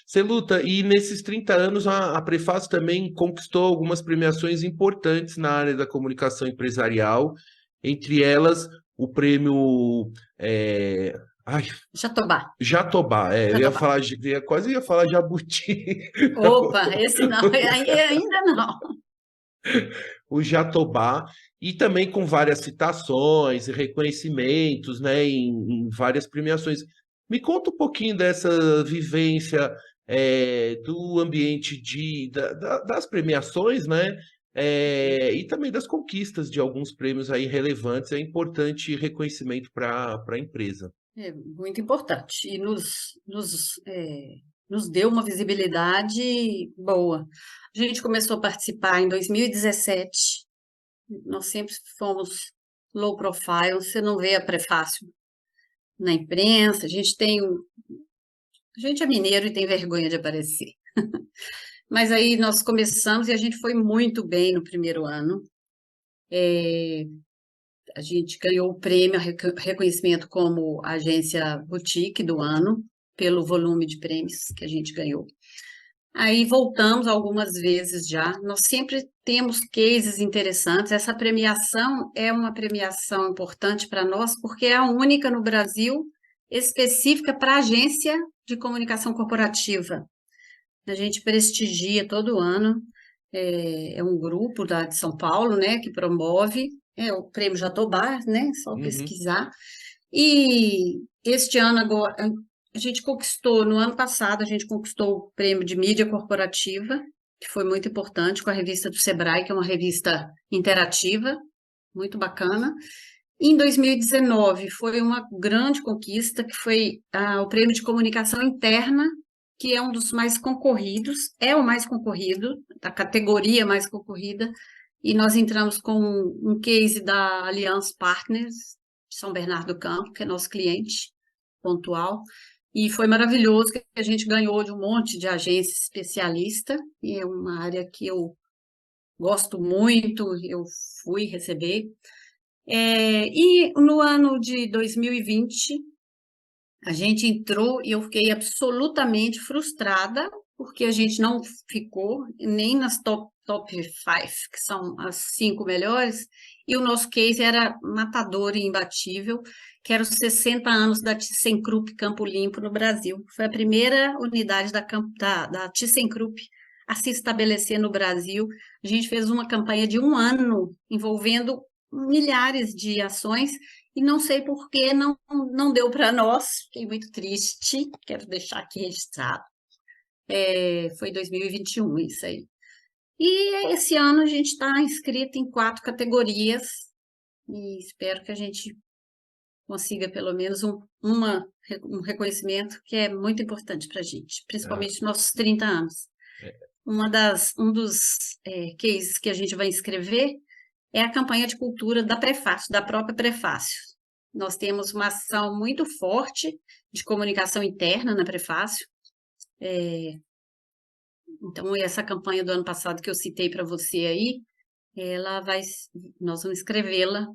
Você luta, e nesses 30 anos a Prefácio também conquistou algumas premiações importantes na área da comunicação empresarial, entre elas o prêmio ai, Jatobá, Jatobá, Jatobá. quase ia falar Jabuti. Opa, esse não, ainda não. O Jatobá, e também com várias citações e reconhecimentos, né, em várias premiações. Me conta um pouquinho dessa vivência do ambiente das premiações, né? e também das conquistas de alguns prêmios aí relevantes, é importante reconhecimento para a empresa. É muito importante. E nos deu uma visibilidade boa. A gente começou a participar em 2017. Nós sempre fomos low profile. Você não vê a prefácio na imprensa. A gente é mineiro e tem vergonha de aparecer. Mas aí nós começamos e a gente foi muito bem no primeiro ano. A gente ganhou o prêmio, reconhecimento como agência boutique do ano, pelo volume de prêmios que a gente ganhou. Aí voltamos algumas vezes já. Nós sempre temos cases interessantes. Essa premiação é uma premiação importante para nós, porque é a única no Brasil específica para agência de comunicação corporativa. A gente prestigia todo ano. É um grupo de São Paulo, né, que promove. É o Prêmio Jatobá, né? Só pesquisar. E este ano agora, a gente conquistou, no ano passado, a gente conquistou o Prêmio de Mídia Corporativa, que foi muito importante, com a revista do Sebrae, que é uma revista interativa, muito bacana. Em 2019, foi uma grande conquista, que foi o Prêmio de Comunicação Interna, que é um dos mais concorridos, é o mais concorrido, da categoria mais concorrida, e nós entramos com um case da Allianz Partners, de São Bernardo do Campo, que é nosso cliente pontual, e foi maravilhoso, que a gente ganhou de um monte de agência especialista, e é uma área que eu gosto muito, eu fui receber. E no ano de 2020, a gente entrou e eu fiquei absolutamente frustrada, porque a gente não ficou nem nas top 5, que são as 5 melhores, e o nosso case era matador e imbatível, que era os 60 anos da ThyssenKrupp Campo Limpo no Brasil. Foi a primeira unidade da ThyssenKrupp a se estabelecer no Brasil. A gente fez uma campanha de 1 ano, envolvendo milhares de ações, e não sei por que não deu para nós. Fiquei muito triste, quero deixar aqui registrado. Foi 2021 isso aí. E esse ano a gente está inscrito em 4 categorias e espero que a gente consiga pelo menos um reconhecimento que é muito importante para a gente, principalmente nossos 30 anos. Um dos cases que a gente vai inscrever é a campanha de cultura da Prefácio, da própria Prefácio. Nós temos uma ação muito forte de comunicação interna na Prefácio. Então, essa campanha do ano passado que eu citei para você aí, nós vamos escrevê-la,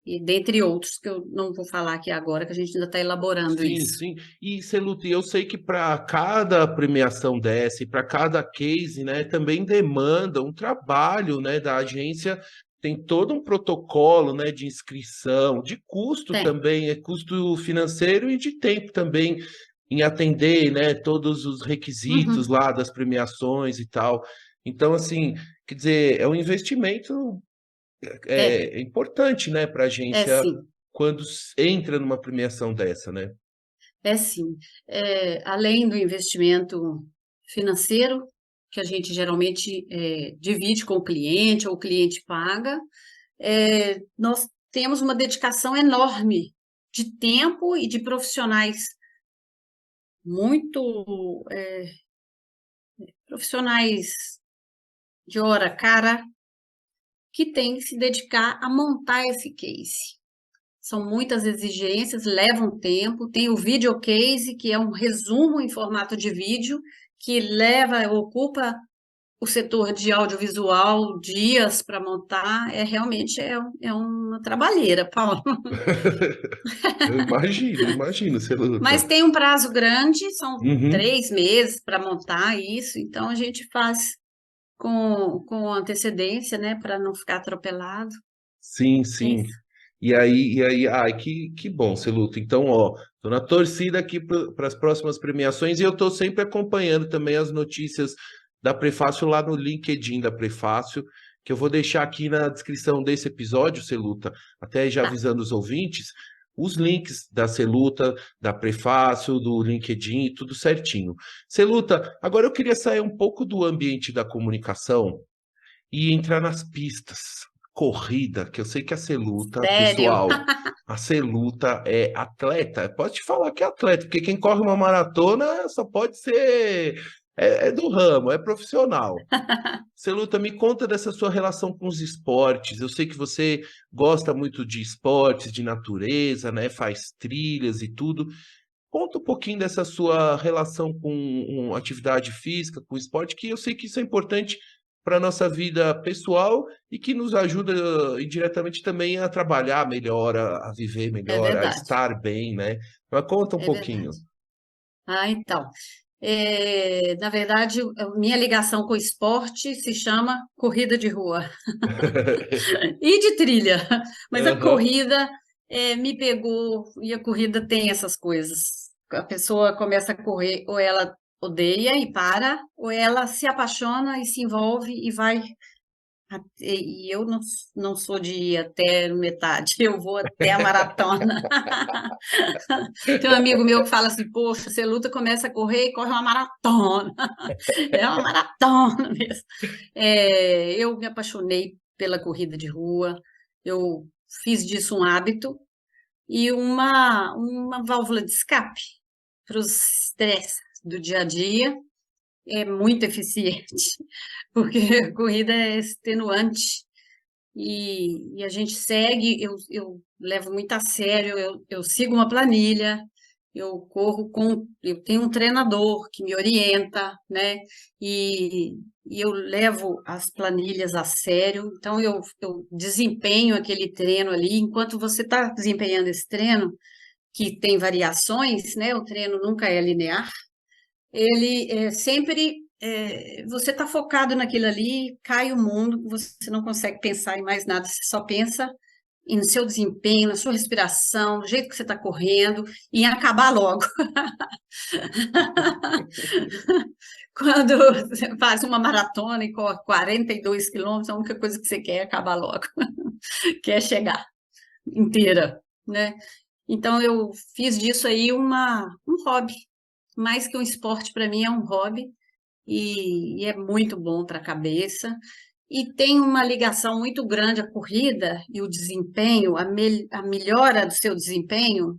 e dentre outros que eu não vou falar aqui agora, que a gente ainda está elaborando isso. Sim. E, Celuta, eu sei que para cada premiação dessa e para cada case, né, também demanda um trabalho, né, da agência, tem todo um protocolo, né, de inscrição, de custo também, custo financeiro e de tempo também, em atender, né, todos os requisitos lá das premiações e tal. Então, assim, quer dizer, é um investimento importante, né, para a agência quando entra numa premiação dessa, né? Sim. Além do investimento financeiro, que a gente geralmente divide com o cliente, ou o cliente paga, nós temos uma dedicação enorme de tempo e de profissionais muito profissionais de hora cara, que tem que se dedicar a montar esse case. São muitas exigências, levam tempo. Tem o videocase, que é um resumo em formato de vídeo, que ocupa o setor de audiovisual dias para montar. Realmente uma trabalheira, Paulo. Eu imagino. Mas tem um prazo grande, são 3 meses para montar isso, então a gente faz com antecedência, né, para não ficar atropelado. Sim. E aí, que bom, Celuta. Então, tô na torcida aqui para as próximas premiações e eu tô sempre acompanhando também as notícias da Prefácio lá no LinkedIn da Prefácio, que eu vou deixar aqui na descrição desse episódio, Celuta, até já avisando os ouvintes, os links da Celuta, da Prefácio, do LinkedIn, tudo certinho. Celuta, agora eu queria sair um pouco do ambiente da comunicação e entrar nas pistas. Corrida, que eu sei que a Celuta, Sério? pessoal, a Celuta é atleta. Pode te falar que é atleta, porque quem corre uma maratona só pode ser. É do ramo, é profissional. Celuta, me conta dessa sua relação com os esportes. Eu sei que você gosta muito de esportes, de natureza, né? Faz trilhas e tudo. Conta um pouquinho dessa sua relação com atividade física, com esporte, que eu sei que isso é importante para a nossa vida pessoal e que nos ajuda indiretamente também a trabalhar melhor, a viver É melhor, a verdade, estar bem, né? Mas conta um é verdade. pouquinho. Então, na verdade, minha ligação com o esporte se chama corrida de rua e de trilha, mas a Aham. corrida me pegou e a corrida tem essas coisas. A pessoa começa a correr, ou ela odeia e para, ou ela se apaixona e se envolve e vai. E eu não sou de ir até metade, eu vou até a maratona. Tem um amigo meu que fala assim: Poxa, você luta, começa a correr e corre uma maratona. É uma maratona mesmo. Eu me apaixonei pela corrida de rua, eu fiz disso um hábito e uma válvula de escape para os estresses do dia a dia. É muito eficiente, porque a corrida é extenuante e a gente segue, eu levo muito a sério, eu sigo uma planilha, eu tenho um treinador que me orienta, né? E, e eu levo as planilhas a sério, então eu desempenho aquele treino ali, enquanto você está desempenhando esse treino, que tem variações, né? O treino nunca é linear, ele sempre você está focado naquilo ali, cai o mundo, você não consegue pensar em mais nada, você só pensa no seu desempenho, na sua respiração, no jeito que você está correndo, e em acabar logo. Quando você faz uma maratona e corre 42 quilômetros, a única coisa que você quer é acabar logo, quer chegar inteira, né? Então eu fiz disso aí um hobby, mais que um esporte para mim é um hobby e é muito bom para a cabeça. E tem uma ligação muito grande a corrida e o desempenho, a melhora do seu desempenho,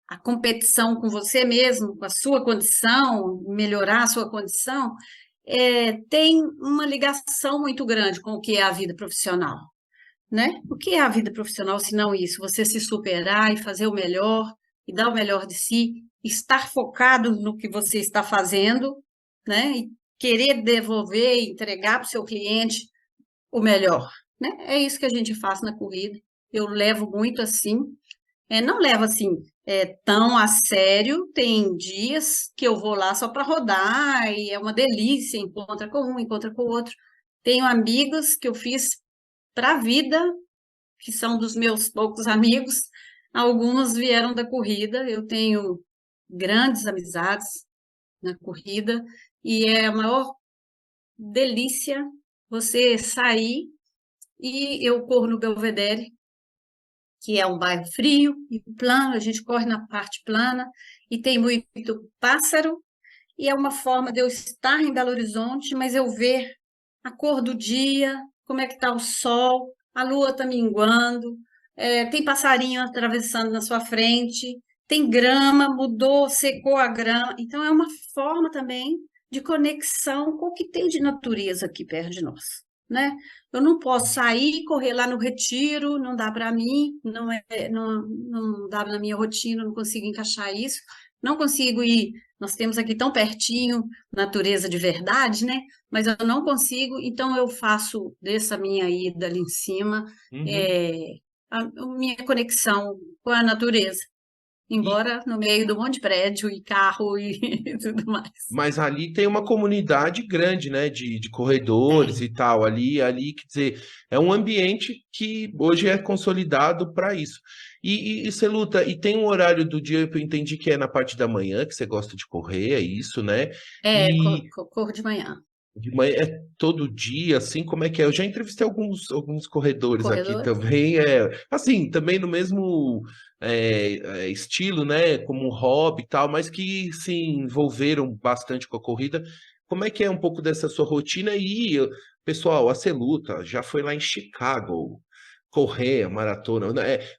a competição com você mesmo, com a sua condição, melhorar a sua condição, tem uma ligação muito grande com o que é a vida profissional, né? O que é a vida profissional se não isso? Você se superar e fazer o melhor e dar o melhor de si, estar focado no que você está fazendo, né? E querer devolver e entregar para o seu cliente o melhor, né? É isso que a gente faz na corrida. Eu levo muito assim, não levo assim tão a sério. Tem dias que eu vou lá só para rodar e é uma delícia, encontra com um, encontra com o outro. Tenho amigos que eu fiz para a vida, que são dos meus poucos amigos. Alguns vieram da corrida. Eu tenho grandes amizades na corrida e é a maior delícia você sair. E eu corro no Belvedere, que é um bairro frio e plano, a gente corre na parte plana e tem muito pássaro, e é uma forma de eu estar em Belo Horizonte, mas eu ver a cor do dia, como é que está o sol, a lua está minguando, tem passarinho atravessando na sua frente, tem grama, mudou, secou a grama, então é uma forma também de conexão com o que tem de natureza aqui perto de nós, né? Eu não posso sair e correr lá no Retiro, não dá para mim, não dá na minha rotina, não consigo encaixar isso, não consigo ir. Nós temos aqui tão pertinho natureza de verdade, né? Mas eu não consigo, então eu faço dessa minha ida ali em cima Uhum. é, a minha conexão com a natureza, E, embora no meio de um monte de prédio e carro e tudo mais. mas ali tem uma comunidade grande, né, de corredores Tem. e tal. Ali, quer dizer, é um ambiente que hoje é consolidado para isso. E você luta, e tem um horário do dia que eu entendi que é na parte da manhã, que você gosta de correr, é isso, né? E Corro de manhã. de manhã é todo dia, assim, como é que é? Eu já entrevistei alguns corredores aqui Corredores? também, assim, também no mesmo estilo, né, como um hobby e tal, mas que se envolveram bastante com a corrida. Como é que é um pouco dessa sua rotina? E Pessoal, a Celuta já foi lá em Chicago correr a maratona.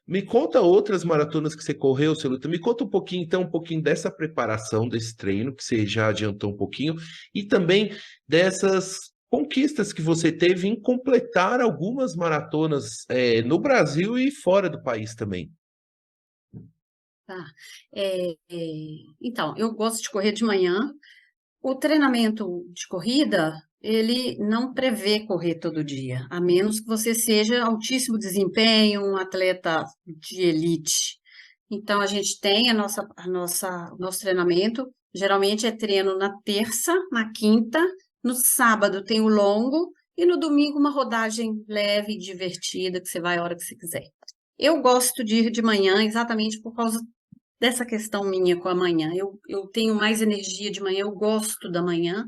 Me conta outras maratonas que você correu, Celuta. Me conta um pouquinho, então, um pouquinho dessa preparação, desse treino, que você já adiantou um pouquinho, e também dessas conquistas que você teve em completar algumas maratonas no Brasil e fora do país também. Tá. Então, eu gosto de correr de manhã. O treinamento de corrida, ele não prevê correr todo dia, a menos que você seja altíssimo desempenho, um atleta de elite. Então, a gente tem o nosso treinamento, geralmente é treino na terça, na quinta, no sábado tem o longo e no domingo uma rodagem leve e divertida, que você vai a hora que você quiser. Eu gosto de ir de manhã exatamente por causa dessa questão minha com a manhã. Eu tenho mais energia de manhã, eu gosto da manhã.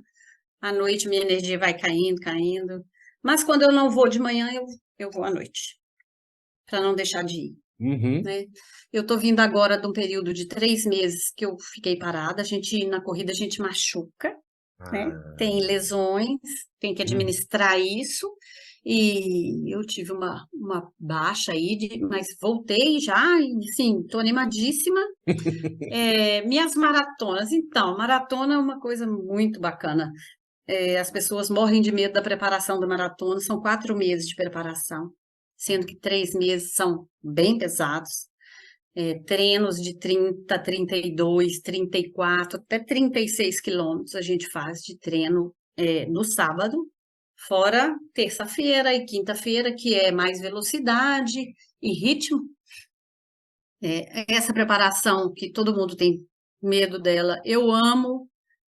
À noite minha energia vai caindo, caindo. Mas quando eu não vou de manhã, eu vou à noite, para não deixar de ir, Uhum. né? Eu estou vindo agora de um período de 3 meses que eu fiquei parada. Na corrida, a gente machuca, né? Tem lesões, tem que administrar isso. E eu tive uma baixa aí, mas voltei já, e assim, estou animadíssima. Minhas maratonas, então, maratona é uma coisa muito bacana. As pessoas morrem de medo da preparação da maratona, são 4 meses de preparação, sendo que 3 meses são bem pesados. Treinos de 30, 32, 34, até 36 quilômetros a gente faz de treino no sábado, fora terça-feira e quinta-feira, que é mais velocidade e ritmo. Essa preparação que todo mundo tem medo dela, eu amo,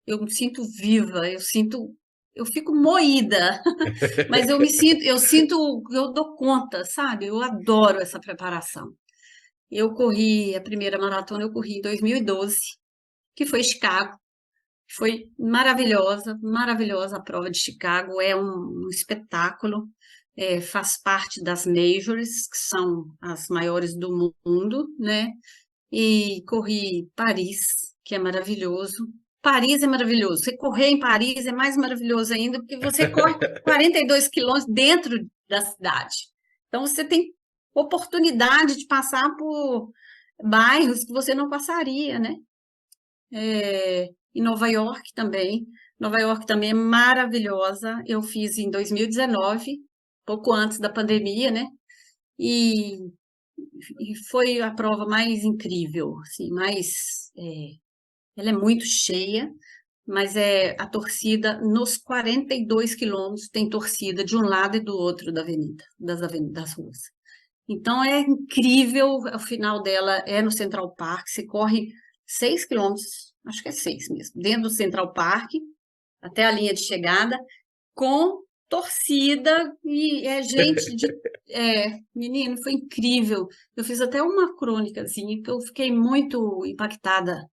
eu me sinto viva, eu fico moída, mas eu sinto que eu dou conta, sabe? Eu adoro essa preparação. A primeira maratona eu corri em 2012, que foi Chicago. Foi maravilhosa, maravilhosa a prova de Chicago, é um espetáculo, faz parte das majors, que são as maiores do mundo, né? E corri Paris, que é maravilhoso. Paris é maravilhoso. Você correr em Paris é mais maravilhoso ainda, porque você corre 42 quilômetros dentro da cidade. Então, você tem oportunidade de passar por bairros que você não passaria, né? Em Nova York também. Nova York também é maravilhosa. Eu fiz em 2019, pouco antes da pandemia, né? E foi a prova mais incrível, assim, ela é muito cheia, mas a torcida nos 42 quilômetros tem torcida de um lado e do outro da avenida, das ruas. Então é incrível, o final dela é no Central Park, você corre 6 quilômetros, acho que é 6 mesmo, dentro do Central Park, até a linha de chegada, com torcida e menino, foi incrível. Eu fiz até uma crônicazinha que eu fiquei muito impactada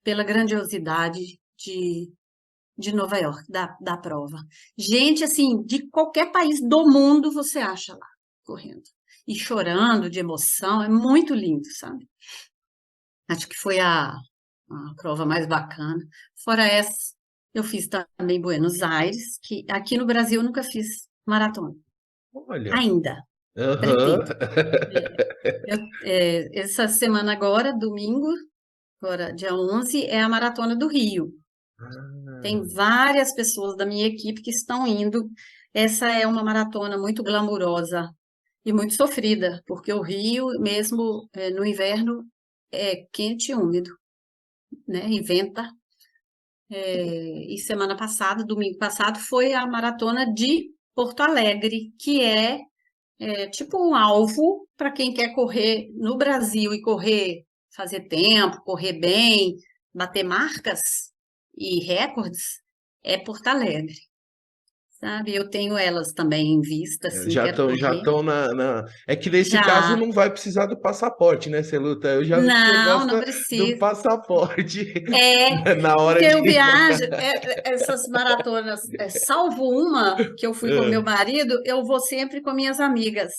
pela grandiosidade de Nova York, da prova. Gente, assim, de qualquer país do mundo você acha lá, correndo. E chorando de emoção, é muito lindo, sabe? Acho que foi a prova mais bacana. Fora essa, eu fiz também Buenos Aires, que aqui no Brasil eu nunca fiz maratona. Olha. Ainda. Aham. Pretendo. Essa semana agora, domingo, agora dia 11, é a Maratona do Rio. Tem várias pessoas da minha equipe que estão indo. Essa é uma maratona muito glamurosa e muito sofrida, porque o Rio, mesmo no inverno, é quente e úmido, né? E venta. E semana passada, domingo passado, foi a maratona de Porto Alegre, que é tipo um alvo para quem quer correr no Brasil e fazer tempo, correr bem, bater marcas e recordes, é Porto Alegre. Sabe, eu tenho elas também em vista, assim, quero Já correr. estão É que nesse caso Já, não vai precisar do passaporte, né, Celuta? Eu já vi que você não gosta do precisa. passaporte É, na hora porque eu de. viajo, essas maratonas, salvo uma que eu fui com meu marido, eu vou sempre com minhas amigas.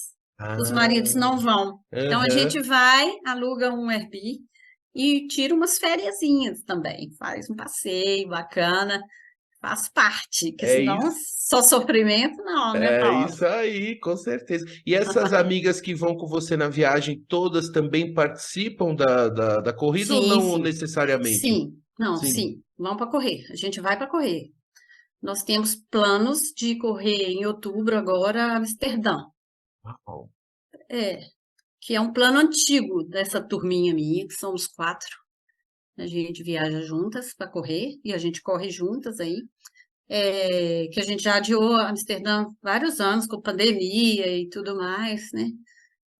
Os maridos Ah, não vão. Então a gente aham. vai, aluga um Airbnb e tira umas fériasinhas também. Faz um passeio bacana. faz parte, porque É senão isso. só sofrimento, não, né, É Paulo? isso aí, com certeza. E essas amigas que vão com você na viagem, todas também participam da corrida ou Sim, não sim, necessariamente? sim, não, Sim. sim, vamos para correr, a gente vai para correr. Nós temos planos de correr em outubro agora Amsterdã, Uau. é, que é um plano antigo dessa turminha minha, que somos 4. A gente viaja juntas para correr e a gente corre juntas aí. Que a gente já adiou Amsterdã vários anos com pandemia e tudo mais, né?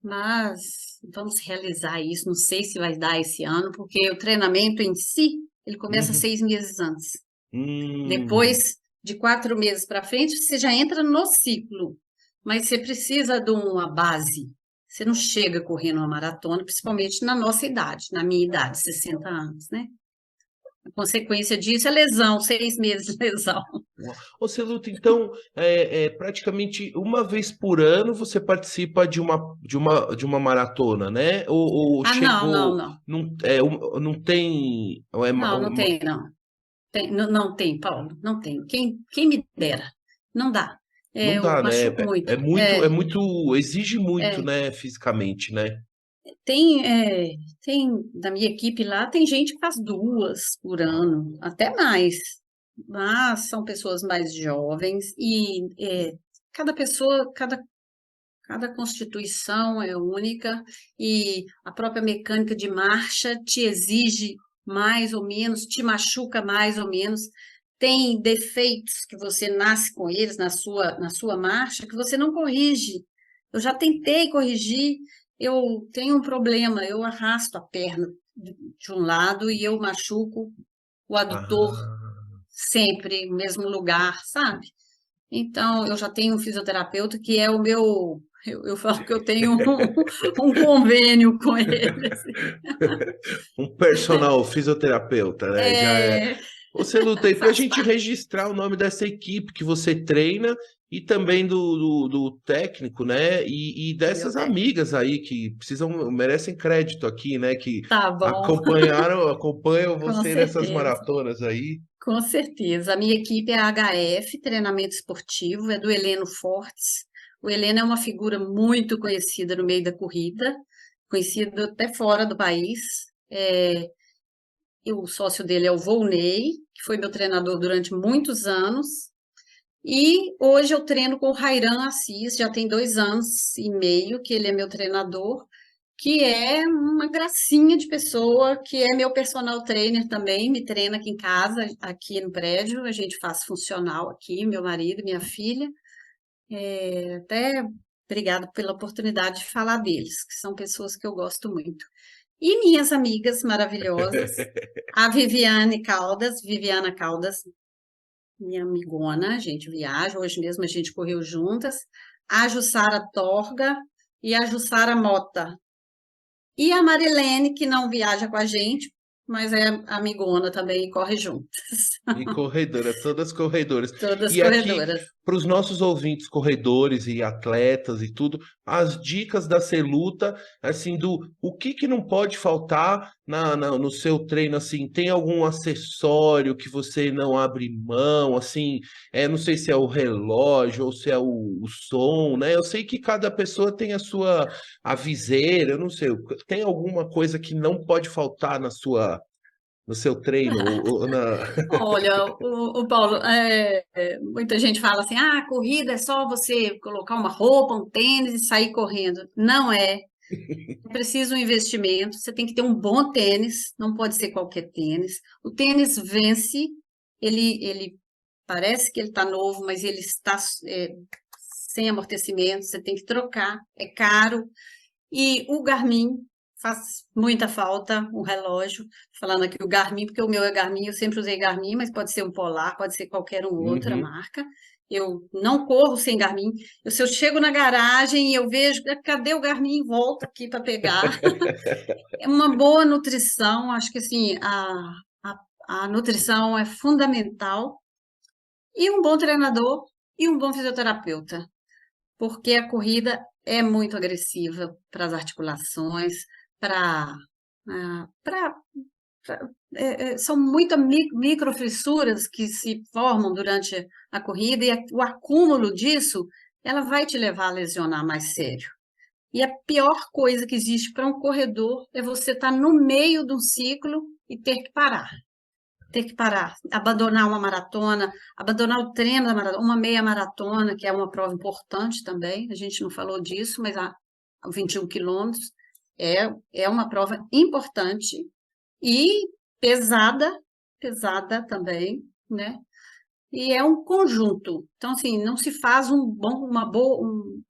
Mas vamos realizar isso. Não sei se vai dar esse ano, porque o treinamento em si, ele começa Uhum. 6 meses antes. Hum. Depois de 4 meses para frente, você já entra no ciclo, mas você precisa de uma base. Você não chega correndo uma maratona, principalmente na nossa idade, na minha idade, 60 anos, né? A consequência disso é lesão, 6 meses de lesão. Uau. Você luta, então, praticamente uma vez por ano você participa de uma maratona, né? Ou Ah, não, não, chegou, não. não, não tem, Não, não tem, não. Não, não tem, Paulo, não tem. Quem me dera. Não dá. não Eu dá, né? machuco muito. Exige muito, É, né, fisicamente, né? tem, tem, da minha equipe lá, tem gente que faz 2 por ano, até mais. Mas são pessoas mais jovens e cada pessoa, cada constituição é única e a própria mecânica de marcha te exige mais ou menos, te machuca mais ou menos. Tem defeitos que você nasce com eles na sua marcha que você não corrige. Eu já tentei corrigir, eu tenho um problema, eu arrasto a perna de um lado e eu machuco o adutor Ah. sempre no mesmo lugar, sabe? Então, eu já tenho um fisioterapeuta que é o meu. Eu falo que eu tenho um convênio com ele. Assim. Um personal fisioterapeuta, né? Já é. É, Você luta aí para a faz gente parte. registrar o nome dessa equipe que você treina e também do técnico, né? E Do meu dessas técnico. amigas aí que merecem crédito aqui, né? Que Tá bom, acompanham com você nessas certeza. maratonas aí. Com certeza. A minha equipe é a HF, treinamento esportivo, é do Heleno Fortes. O Heleno é uma figura muito conhecida no meio da corrida, conhecido até fora do país. E o sócio dele é o Volney, que foi meu treinador durante muitos anos. E hoje eu treino com o Rairan Assis, já tem 2 anos e meio que ele é meu treinador, que é uma gracinha de pessoa, que é meu personal trainer também, me treina aqui em casa, aqui no prédio, a gente faz funcional aqui, meu marido, minha filha. Até obrigado pela oportunidade de falar deles, que são pessoas que eu gosto muito. E minhas amigas maravilhosas, a Viviana Caldas, minha amigona, a gente viaja, hoje mesmo a gente correu juntas, a Jussara Torga e a Jussara Mota. E a Marilene, que não viaja com a gente, mas é amigona também e corre juntas. E corredora, todas corredoras. Todas E aqui, corredoras. para os nossos ouvintes corredores e atletas e tudo, as dicas da Celuta, assim, do o que que não pode faltar no seu treino, assim, tem algum acessório que você não abre mão, assim, não sei se é o relógio ou se é o som, né? Eu sei que cada pessoa tem a viseira, eu não sei, tem alguma coisa que não pode faltar no seu treino, ou na... Olha, o Paulo, muita gente fala assim, corrida é só você colocar uma roupa, um tênis e sair correndo. Não é. É preciso um investimento, você tem que ter um bom tênis, não pode ser qualquer tênis. O tênis vence, ele parece que ele está novo, mas ele está sem amortecimento, você tem que trocar, é caro. E o Garmin faz muita falta, o relógio. Falando aqui o Garmin, porque o meu é Garmin, eu sempre usei Garmin, mas pode ser um Polar, pode ser qualquer outra Uhum. marca. Eu não corro sem Garmin. Se eu chego na garagem e eu vejo, cadê o Garmin? Volta aqui para pegar. É uma boa nutrição, acho que assim, a nutrição é fundamental. E um bom treinador e um bom fisioterapeuta porque a corrida é muito agressiva para as articulações, para São muitas microfissuras que se formam durante a corrida e o acúmulo disso, ela vai te levar a lesionar mais sério. E a pior coisa que existe para um corredor é você estar no meio de um ciclo e ter que parar. Ter que parar, abandonar uma maratona, abandonar o treino da maratona, uma meia maratona, que é uma prova importante também, a gente não falou disso, mas a 21 quilômetros é uma prova importante e pesada também, né? E é um conjunto. Então, assim, não se faz uma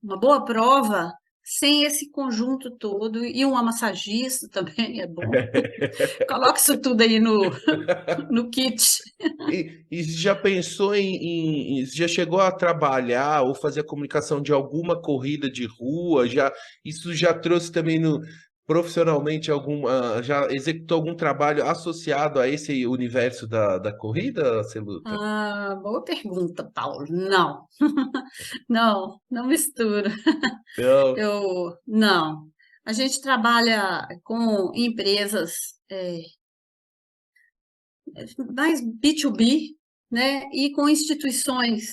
boa prova sem esse conjunto todo. E uma massagista também é bom. Coloca isso tudo aí no kit. E já pensou já chegou a trabalhar ou fazer a comunicação de alguma corrida de rua? Isso já trouxe também profissionalmente já executou algum trabalho associado a esse universo da corrida, Celuta? Boa pergunta, Paulo. Não, não misturo. Não. Não. A gente trabalha com empresas mais B2B, né? E com instituições.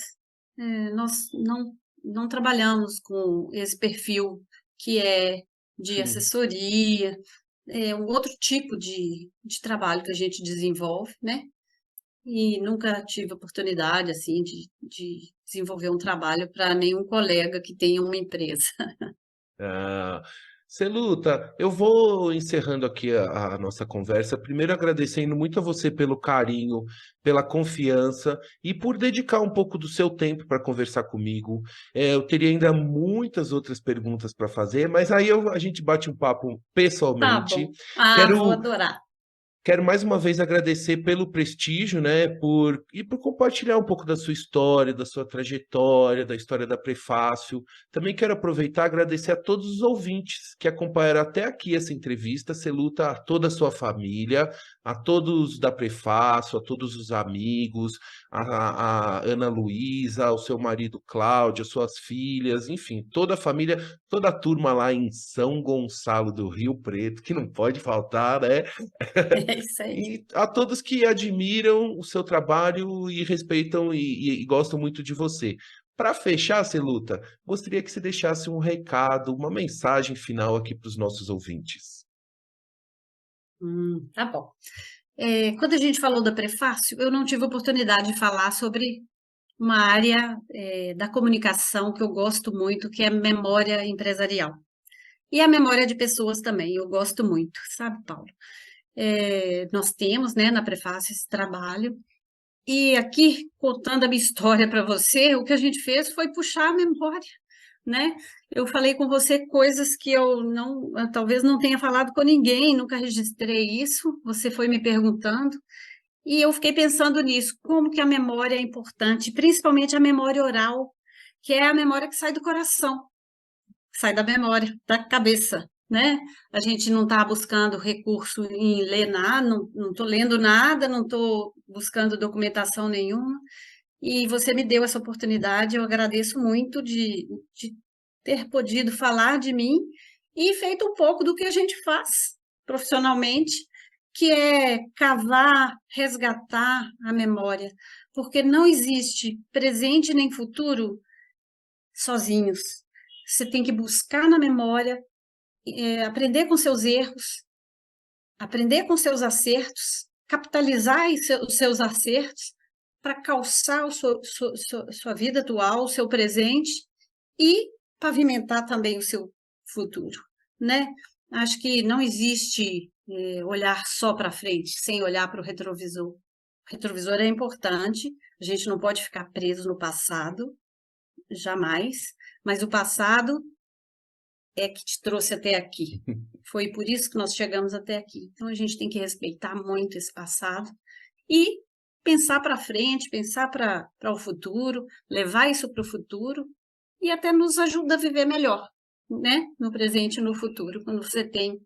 Nós não trabalhamos com esse perfil que é de Sim. assessoria, é um outro tipo de trabalho que a gente desenvolve, né? E nunca tive oportunidade, assim, de desenvolver um trabalho para nenhum colega que tenha uma empresa. Ah, Celuta, eu vou encerrando aqui a nossa conversa. Primeiro, agradecendo muito a você pelo carinho, pela confiança e por dedicar um pouco do seu tempo para conversar comigo. Eu teria ainda muitas outras perguntas para fazer, mas aí a gente bate um papo Tá pessoalmente. bom. Vou Quero adorar. Quero mais uma vez agradecer pelo prestígio, né, por compartilhar um pouco da sua história, da sua trajetória, da história da Prefácio. Também quero aproveitar e agradecer a todos os ouvintes que acompanharam até aqui essa entrevista. Celuta, a toda a sua família, a todos da Prefácio, a todos os amigos, a Ana Luísa, ao seu marido Cláudio, as suas filhas, enfim, toda a família, toda a turma lá em São Gonçalo do Rio Preto, que não pode faltar, né? É isso aí. E a todos que admiram o seu trabalho e respeitam e gostam muito de você. Para fechar, Celuta, gostaria que você deixasse um recado, uma mensagem final aqui para os nossos ouvintes. Tá bom. Quando a gente falou da Prefácio, eu não tive oportunidade de falar sobre uma área da comunicação que eu gosto muito, que é memória empresarial. E a memória de pessoas também, eu gosto muito, sabe, Paulo? Nós temos, né, na Prefácio esse trabalho. E aqui, contando a minha história para você, o que a gente fez foi puxar a memória, né? Eu falei com você coisas que eu talvez não tenha falado com ninguém, nunca registrei isso. Você foi me perguntando. E eu fiquei pensando nisso, como que a memória é importante, principalmente a memória oral, que é a memória que sai do coração, sai da memória, da cabeça, né? A gente não está buscando recurso em ler nada, não estou lendo nada, não estou buscando documentação nenhuma, e você me deu essa oportunidade, eu agradeço muito de ter podido falar de mim e feito um pouco do que a gente faz profissionalmente, que é cavar, resgatar a memória, porque não existe presente nem futuro sozinhos. Você tem que buscar na memória, aprender com seus erros, aprender com seus acertos, capitalizar os seus acertos para calçar sua vida atual, o seu presente e pavimentar também o seu futuro, né? Acho que não existe olhar só para frente, sem olhar para o retrovisor. O retrovisor é importante, a gente não pode ficar preso no passado, jamais, mas o passado é que te trouxe até aqui. Foi por isso que nós chegamos até aqui. Então a gente tem que respeitar muito esse passado e pensar para frente, pensar para o futuro, levar isso para o futuro e até nos ajuda a viver melhor, né? No presente e no futuro, quando você tem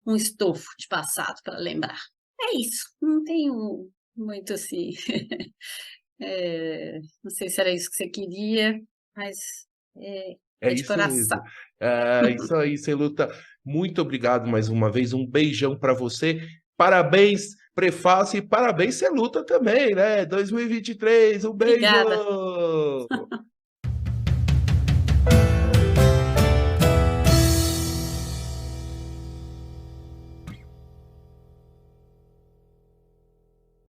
um estofo de passado para lembrar. É isso, não tenho muito assim. Não sei se era isso que você queria, mas É de isso mesmo. coração. É isso aí, Celuta. Muito obrigado mais uma vez. Um beijão para você. Parabéns, prefácio, e parabéns, você luta também, né? 2023, um beijo! Obrigada.